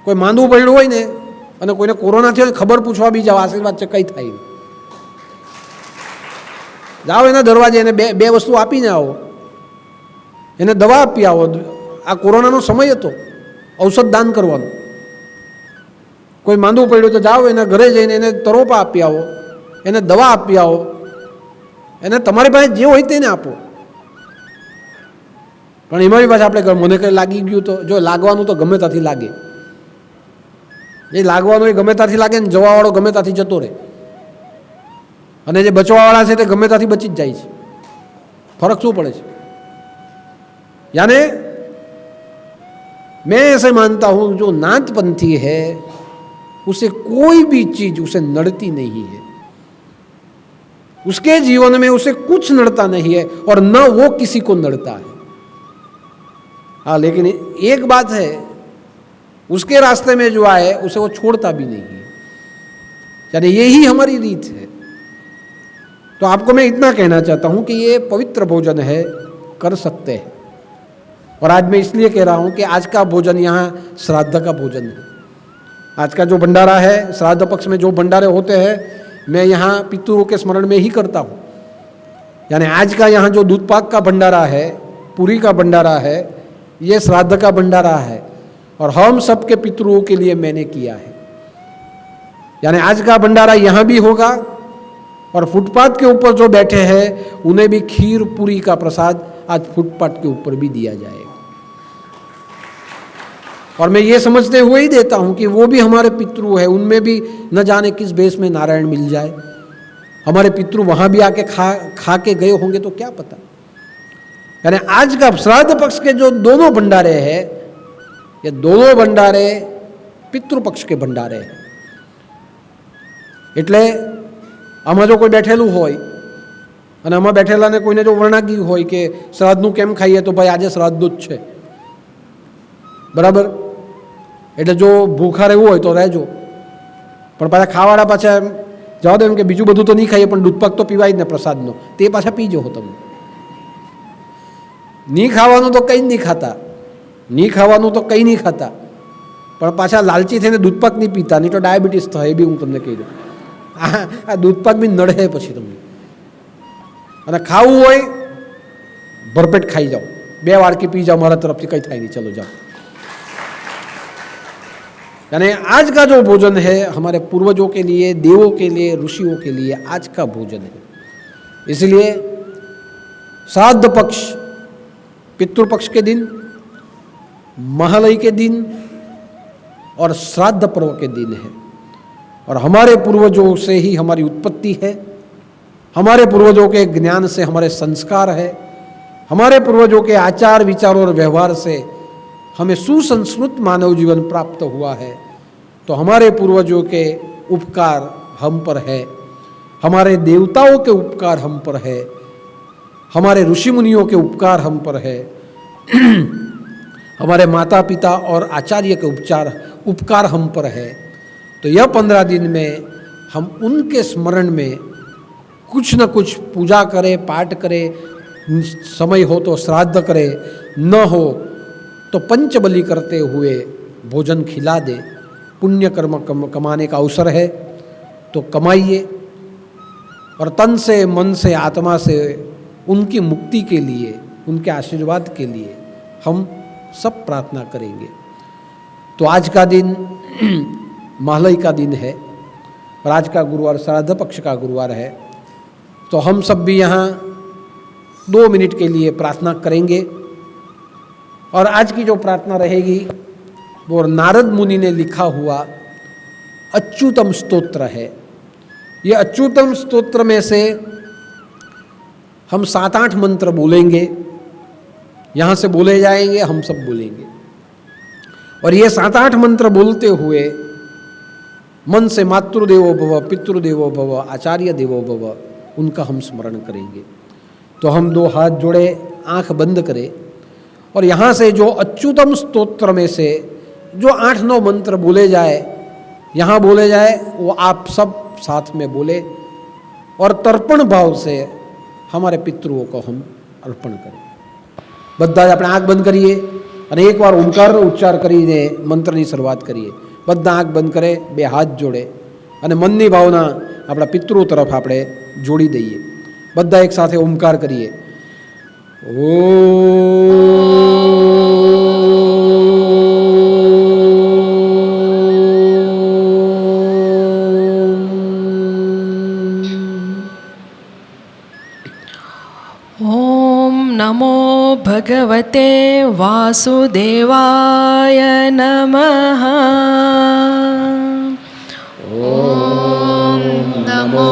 કોઈ માંદવું પડ્યું હોય ને અને કોઈને કોરોના થયો ખબર પૂછવા બી જાઓ, આશીર્વાદ છે, કંઈ થાય નહીં. જાઓ એના દરવાજે, એને બે વસ્તુ આપીને આવો, એને દવા આપી આવો. આ કોરોનાનો સમય હતો, ઔષધ દાન કરવાનું. કોઈ માંદવું પડ્યું તો જાઓ એના ઘરે જઈને એને તરોપા આપી આવો, એને દવા આપી આવો, એને તમારી પાસે જે હોય તેને આપો. પણ એમાં બી પાછા આપણે મને કંઈ લાગી ગયું તો, જો લાગવાનું તો ગમે ત્યાંથી લાગે, એ લાગવાનું એ ગમે ત્યાંથી લાગે ને જવાવાળો ગમે ત્યાંથી જતો રહે, અને જે બચવાવાળા છે તે ગમે ત્યાંથી બચી જ જાય છે. ફરક શું પડે છે? यानी मैं ऐसे मानता हूं जो नाथपंथी है उसे कोई भी चीज उसे नड़ती नहीं है, उसके जीवन में उसे कुछ नड़ता नहीं है और न वो किसी को नड़ता है. हाँ, लेकिन एक बात है, उसके रास्ते में जो आए उसे वो छोड़ता भी नहीं है. यानी यही हमारी रीत है. तो आपको मैं इतना कहना चाहता हूं कि ये पवित्र भोजन है, कर सकते हैं. और आज मैं इसलिए कह रहा हूं कि आज का भोजन यहाँ श्राद्ध का भोजन है. आज का जो भंडारा है, श्राद्ध पक्ष में जो भंडारे होते हैं, मैं यहाँ पितरों के स्मरण में ही करता हूँ. यानी आज का यहाँ जो दूध पाक का भंडारा है, पूरी का भंडारा है, ये श्राद्ध का भंडारा है और हम सब के पितरों के लिए मैंने किया है. यानी आज का भंडारा यहाँ भी होगा और फुटपाथ के ऊपर जो बैठे हैं उन्हें भी खीर पूरी का प्रसाद आज फुटपाथ के ऊपर भी दिया जाएगा. और मैं ये समझते हुए ही देता हूँ कि वो भी हमारे पितृ है, उनमें भी न जाने किस बेस में नारायण मिल जाए. हमारे पितृ वहाँ भी आके खा के गए होंगे तो क्या पता. यानी आज का श्राद्ध पक्ष के जो दोनों भंडारे हैं, ये दोनों भंडारे पितृपक्ष के भंडारे हैं. એટલે આમાં જો કોઈ બેઠેલું હોય અને આમાં બેઠેલાને કોઈને જો વર્ણાગી હોય કે શ્રાદ્ધનું કેમ ખાઈએ, તો ભાઈ આજે શ્રાદ્ધ જ છે, બરાબર, એટલે જો ભૂખા રહેવું હોય તો રહેજો. પણ પાછા ખાવાળા પાછા જવા દો એમ કે બીજું બધું તો નહીં ખાઈએ પણ દૂધપાક તો પીવાય જ ને પ્રસાદનો, તે પાછા પીજો હો તમે. નહીં ખાવાનું તો કંઈ નહીં ખાતા, નહીં ખાવાનું તો કંઈ નહીં ખાતા, પણ પાછા લાલચી થઈને દૂધપાક નહીં પીતા, નહીં તો ડાયાબિટીસ થાય. એ બી હું તમને કહી દઉં, આ દૂધપાક બી નડે પછી તમને. અને ખાવું હોય ભરપેટ ખાઈ જાઓ, 2 વાડકી પી જાઓ, મારા તરફથી કંઈ થાય નહીં, ચલો જાઓ. यानी आज का जो भोजन है हमारे पूर्वजों के लिए, देवों के लिए, ऋषियों के लिए आज का भोजन है. इसलिए श्राद्ध पक्ष पितृपक्ष के दिन, महालय के दिन और श्राद्ध पर्व के दिन है. और हमारे पूर्वजों से ही हमारी उत्पत्ति है, हमारे पूर्वजों के ज्ञान से हमारे संस्कार है, हमारे पूर्वजों के आचार विचार और व्यवहार से हमें सुसंस्कृत मानव जीवन प्राप्त हुआ है. तो हमारे पूर्वजों के उपकार हम पर है, हमारे देवताओं के उपकार हम पर है, हमारे ऋषि मुनियों के उपकार हम पर है, हमारे माता पिता और आचार्य के उपकार हम पर है. तो यह 15 दिन में हम उनके स्मरण में कुछ न कुछ पूजा करें, पाठ करें, समय हो तो श्राद्ध करें, न हो तो पंचबली करते हुए भोजन खिला दे. पुण्य कर्म कमाने का अवसर है तो कमाइए और तन से, मन से, आत्मा से उनकी मुक्ति के लिए, उनके आशीर्वाद के लिए हम सब प्रार्थना करेंगे. तो आज का दिन महालय का दिन है और आज का गुरुवार श्राद्ध पक्ष का गुरुवार है. तो हम सब भी यहाँ 2 मिनट के लिए प्रार्थना करेंगे। और आज की जो प्रार्थना रहेगी वो नारद मुनि ने लिखा हुआ अच्युतम स्तोत्र है। ये अच्युतम स्तोत्र में से हम 7-8 मंत्र बोलेंगे, यहाँ से बोले जाएंगे, हम सब बोलेंगे। और ये 7-8 मंत्र बोलते हुए मन से मातृदेवो भव, पितृदेवो भव, आचार्य देवो भव, उनका हम स्मरण करेंगे। तो हम 2 हाथ जोड़े, आंख बंद करें और यहाँ से जो अच्युतम स्तोत्र में से जो 8-9 मंत्र बोले जाए, यहाँ बोले जाए, वो आप सब साथ में बोले और तर्पण भाव से हमारे पितृओं को हम अर्पण करें। બધા જ આપણે આંખ બંધ કરીએ અને એકવાર ઓમકારનો ઉચ્ચાર કરીને મંત્રની શરૂઆત કરીએ। બધા આંખ બંધ કરે, 2 હાથ જોડે અને મનની ભાવના આપણા પિતૃઓ તરફ આપણે જોડી દઈએ। બધા એક સાથે ઓમકાર કરીએ। ॐ नमो भगवते वासुदेवाय नमः। ॐ नमो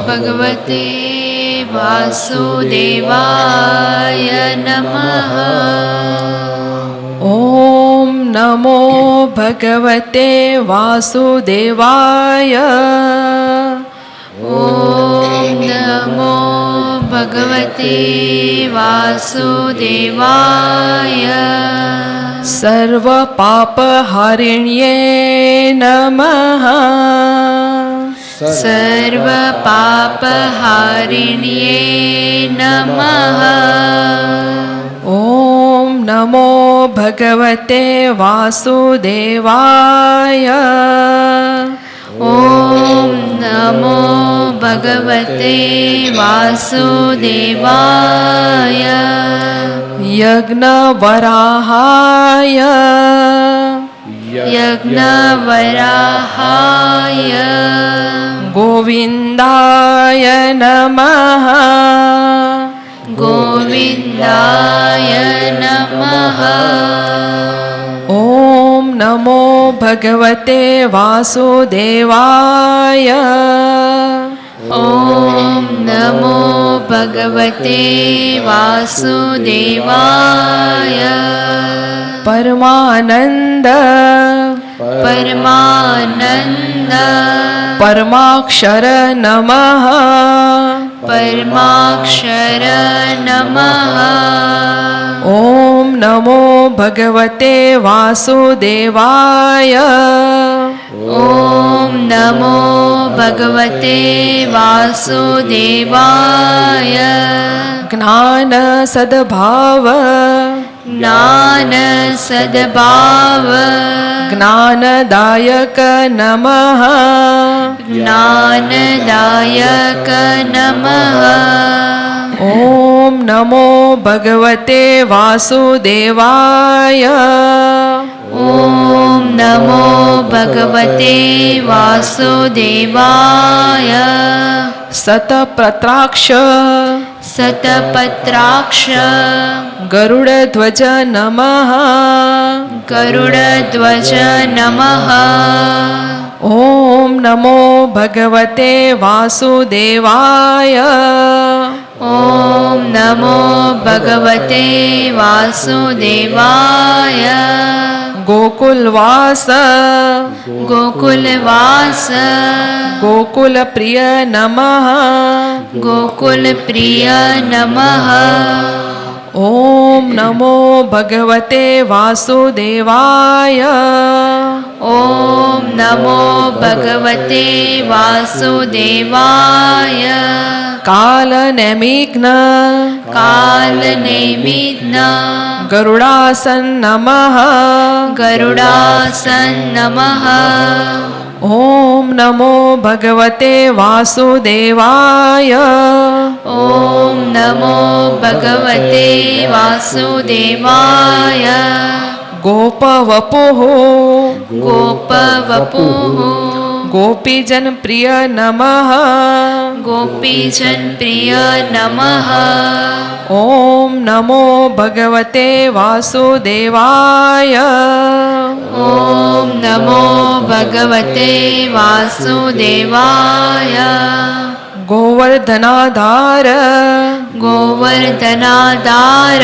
भगवते वासुदेवाय नमः। ॐ नमो भगवते वासुदेवाय। ॐ नमो भगवते वासुदेवाय। सर्वपापहारिण्ये नमः। सर्वपापहारिण्ये नमः। ॐ नमो भगवते वासुदेवाय। ॐ नमो भगवते वासुदेवाय। यज्ञवराहाय। यज्ञवराहाय। गोविन्दाय नमः। गोविन्दाय नमः। ॐ नमो भगवते वासुदेवाय। ॐ नमो भगवते वासुदेवाय। परमानन्द। परमानन्द। परमाक्षर नमः। परमाक्षर नमः। ॐ नमो भगवते वासुदेवाय। ॐ नमो भगवते वासुदेवाय। ज्ञान सद्भाव। ज्ञान सद्भाव। ज्ञानदायक नमः। ज्ञानदायक नमः। ॐ नमो भगवते वासुदेवाय। ॐ नमो भगवते वासुदेवाय। सतपत्राक्ष। सतपत्राक्ष। गरुडध्वज नमः। गरुडध्वज नमः। ॐ नमो भगवते वासुदेवाय। ॐ नमो भगवते वासुदेवाय। गोकुलवास। गोकुलवास। गोकुलप्रिय नमः। गोकुलप्रिय नमः। ॐ नमो भगवते वासुदेवाय। ॐ नमो भगवते वासुदेवाय। कालनेमिघ्न। कालनेमिघ्न। गरुडासन नमः। गरुडासन नमः। ॐ नमो भगवते वासुदेवाय। ॐ नमो भगवते वासुदेवाय। गोपवपुः। गोपवपुः। गोपीजन प्रिय नमः गोपीजन प्रिय नमः ॐ नमो भगवते वासुदेवाय ॐ नमो भगवते वासुदेवाय गोवर्धनाधार गोवर्धनाधार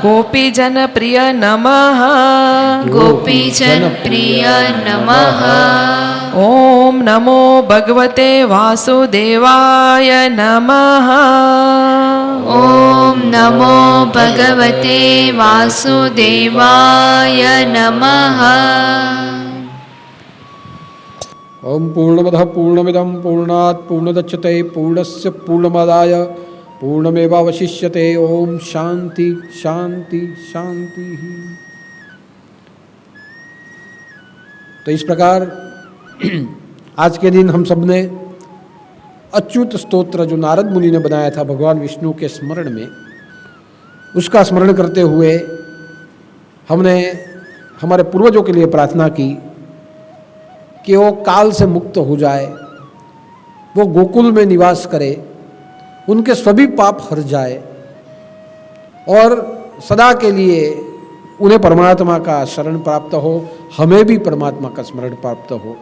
गोपीजन प्रिय नमः गोपीजन प्रिय नमः ॐ नमो भगवते वासुदेवाय नमः ॐ नमो भगवते वासुदेवाय नमः ओम पूर्णमदः पूर्णमिदं पूर्णात् पूर्णदच्यते पूर्णस्य पूर्णमादाय पूर्णमेवावशिष्यते। ओम शांति शांति शांति। तो इस प्रकार आज के दिन हम सब ने अच्युत स्तोत्र जो नारद मुनि ने बनाया था भगवान विष्णु के स्मरण में, उसका स्मरण करते हुए हमने हमारे पूर्वजों के लिए प्रार्थना की कि वो काल से मुक्त हो जाए, वो गोकुल में निवास करे, उनके सभी पाप हर जाए और सदा के लिए उन्हें परमात्मा का शरण प्राप्त हो, हमें भी परमात्मा का स्मरण प्राप्त हो।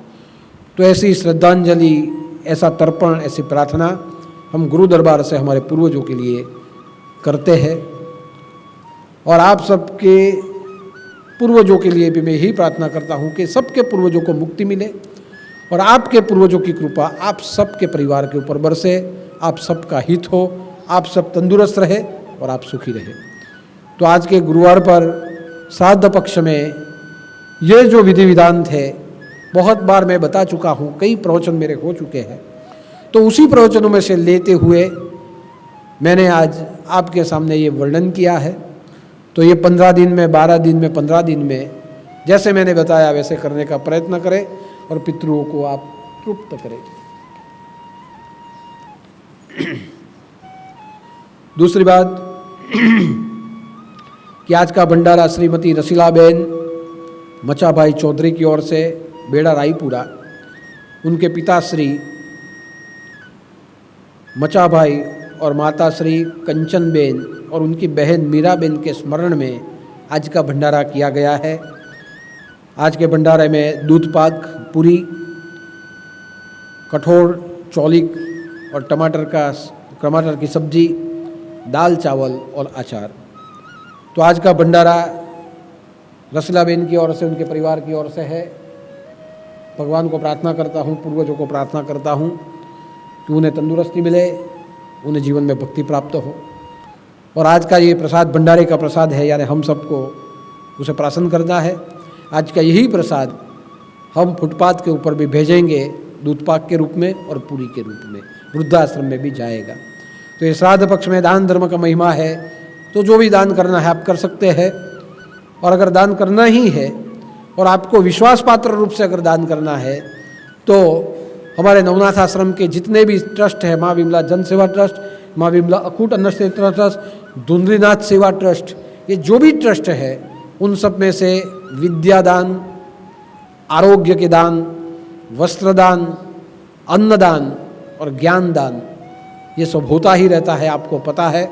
तो ऐसी श्रद्धांजलि, ऐसा तर्पण, ऐसी प्रार्थना हम गुरु दरबार से हमारे पूर्वजों के लिए करते हैं। और आप सबके पूर्वजों के लिए भी मैं यही प्रार्थना करता हूँ कि सबके पूर्वजों को मुक्ति मिले और आपके पूर्वजों की कृपा आप सबके परिवार के ऊपर बरसे, आप सबका हित हो, आप सब तंदुरुस्त रहे और आप सुखी रहे। तो आज के गुरुवार पर श्राद्ध पक्ष में ये जो विधि विधान थे बहुत बार मैं बता चुका हूँ, कई प्रवचन मेरे हो चुके हैं। तो उसी प्रवचनों में से लेते हुए मैंने आज आपके सामने ये वर्णन किया है। तो ये 15 दिन में, 12 दिन में, 15 दिन में जैसे मैंने बताया वैसे करने का प्रयत्न करें और पितरों को आप तृप्त करें। दूसरी बात कि आज का भंडारा श्रीमती रसीलाबेन मचाभाई चौधरी की ओर से बेड़ा रायपुरा, उनके पिताश्री मचाभाई और माताश्री कंचनबेन और उनकी बहन मीराबेन के स्मरण में आज का भंडारा किया गया है। आज के भंडारे में दूध पाक, पूरी, कठोर, चौलिक और टमाटर की सब्जी, दाल चावल और अचार। तो आज का भंडारा रसीलाबेन की ओर से, उनके परिवार की ओर से है। भगवान को प्रार्थना करता हूँ, पूर्वजों को प्रार्थना करता हूँ कि उन्हें तंदुरुस्ती मिले, उन्हें जीवन में भक्ति प्राप्त हो। और आज का ये प्रसाद भंडारे का प्रसाद है, यानी हम सबको उसे प्राशन करना है। आज का यही प्रसाद हम फुटपाथ के ऊपर भी भेजेंगे, दूध पाक के रूप में और पूरी के रूप में, वृद्धाश्रम में भी जाएगा। तो ये श्राद्ध पक्ष में दान धर्म का महिमा है। तो जो भी दान करना है आप कर सकते हैं। और अगर दान करना ही है और आपको विश्वास पात्र रूप से अगर दान करना है तो हमारे नवनाथ आश्रम के जितने भी ट्रस्ट है, माँ विमला जन सेवा ट्रस्ट, माँ विमला अकूट अन्न क्षेत्र ट्रस्ट, धुंधलीनाथ सेवा ट्रस्ट, ये जो भी ट्रस्ट है उन सब में से विद्यादान, आरोग्य के दान, वस्त्रदान, अन्नदान और ज्ञान दान, ये सब होता ही रहता है, आपको पता है।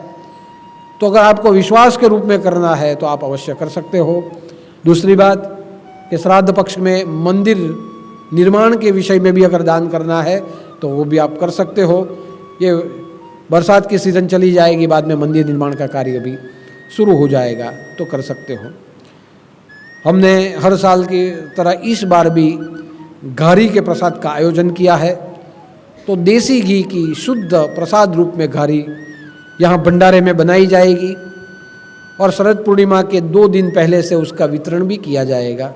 तो अगर आपको विश्वास के रूप में करना है तो आप अवश्य कर सकते हो। दूसरी बात कि श्राद्ध पक्ष में मंदिर निर्माण के विषय में भी अगर दान करना है तो वो भी आप कर सकते हो। ये बरसात की सीज़न चली जाएगी, बाद में मंदिर निर्माण का कार्य भी शुरू हो जाएगा, तो कर सकते हो। हमने हर साल की तरह इस बार भी घारी के प्रसाद का आयोजन किया है। तो देसी घी की शुद्ध प्रसाद रूप में घारी यहाँ भंडारे में बनाई जाएगी और शरद पूर्णिमा के 2 दिन पहले से उसका वितरण भी किया जाएगा।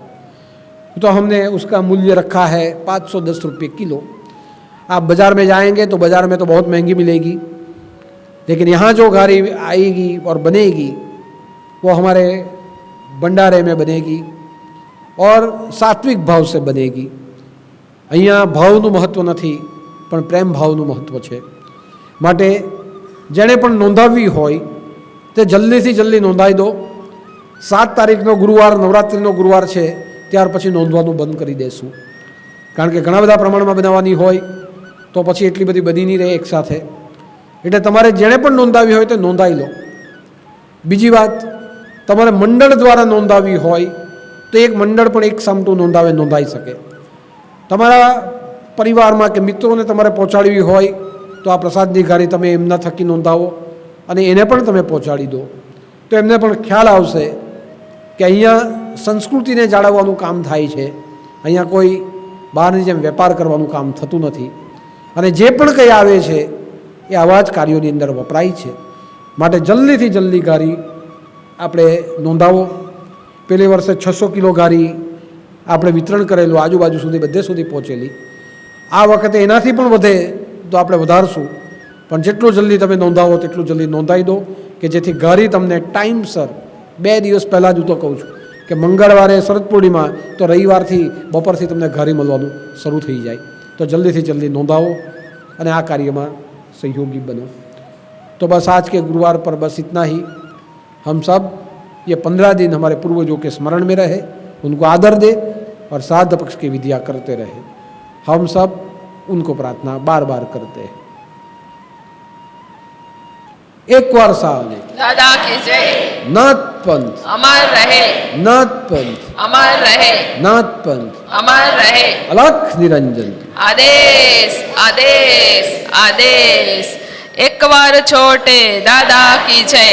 तो हमने उसका मूल्य रखा है 510 रुपये किलो। आप बाज़ार में जाएंगे तो बाज़ार में तो बहुत महंगी मिलेगी, लेकिन यहाँ जो घारी आएगी और बनेगी वो हमारे भंडारे में बनेगी और सात्विक भाव से बनेगी। અહીંયા ભાવનું મહત્ત્વ નથી પણ પ્રેમ ભાવનું મહત્ત્વ છે। માટે જેણે પણ નોંધાવવી હોય તે જલ્દીથી જલ્દી નોંધાવી દો। 7 તારીખનો ગુરુવાર, નવરાત્રિનો ગુરુવાર છે, ત્યાર પછી નોંધવાનું બંધ કરી દેશું, કારણ કે ઘણા બધા પ્રમાણમાં બનાવવાની હોય તો પછી એટલી બધી બની નહીં રહે એકસાથે. એટલે તમારે જેણે પણ નોંધાવી હોય તે નોંધાવી લો. બીજી વાત, તમારે મંડળ દ્વારા નોંધાવી હોય તો એક મંડળ પણ એક સામટું નોંધાઈ શકે. તમારા પરિવારમાં કે મિત્રોને તમારે પહોંચાડવી હોય તો આ પ્રસાદની ઘારી તમે એમના થકી નોંધાવો અને એને પણ તમે પહોંચાડી દો, તો એમને પણ ખ્યાલ આવશે કે અહીંયા સંસ્કૃતિને જાળવવાનું કામ થાય છે, અહીંયા કોઈ બહારની જેમ વેપાર કરવાનું કામ થતું નથી અને જે પણ કંઈ આવે છે એ આવા જ કાર્યોની અંદર વપરાય છે. માટે જલ્દીથી જલ્દી ઘારી આપણે નોંધાવો. પેલે વર્ષે 600 કિલો ઘારી આપણે વિતરણ કરેલું, આજુબાજુ સુધી બધે સુધી પહોંચેલી. આ વખતે એનાથી પણ વધે તો આપણે વધારશું, પણ જેટલું જલ્દી તમે નોંધાવો તેટલું જલ્દી નોંધાવી દો કે જેથી ઘારી તમને ટાઈમસર 2 દિવસ પહેલાં જ હું તો કહું છું કે મંગળવારે શરદ પૂર્ણિમા તો રવિવારથી બપોરથી તમને ઘારી મળવાનું શરૂ થઈ જાય. તો જલ્દીથી જલ્દી નોંધાવો અને આ કાર્યમાં सहयोगी बनो. तो बस आज के गुरुवार पर बस इतना ही. हम सब ये 15 दिन हमारे पूर्वजों के स्मरण में रहे, उनको आदर दे और श्राद्ध पक्ष की विधियाँ करते रहे. हम सब उनको प्रार्थना बार बार करते हैं. एक बार साले દાદા કી જય. नाथ पंथ અમર રહે, नाथ पंथ અમર રહે, नाथ पंथ અમર રહે. अलख निरंजन. આદેશ આદેશ આદેશ. એક વાર છોટે દાદા કી જય.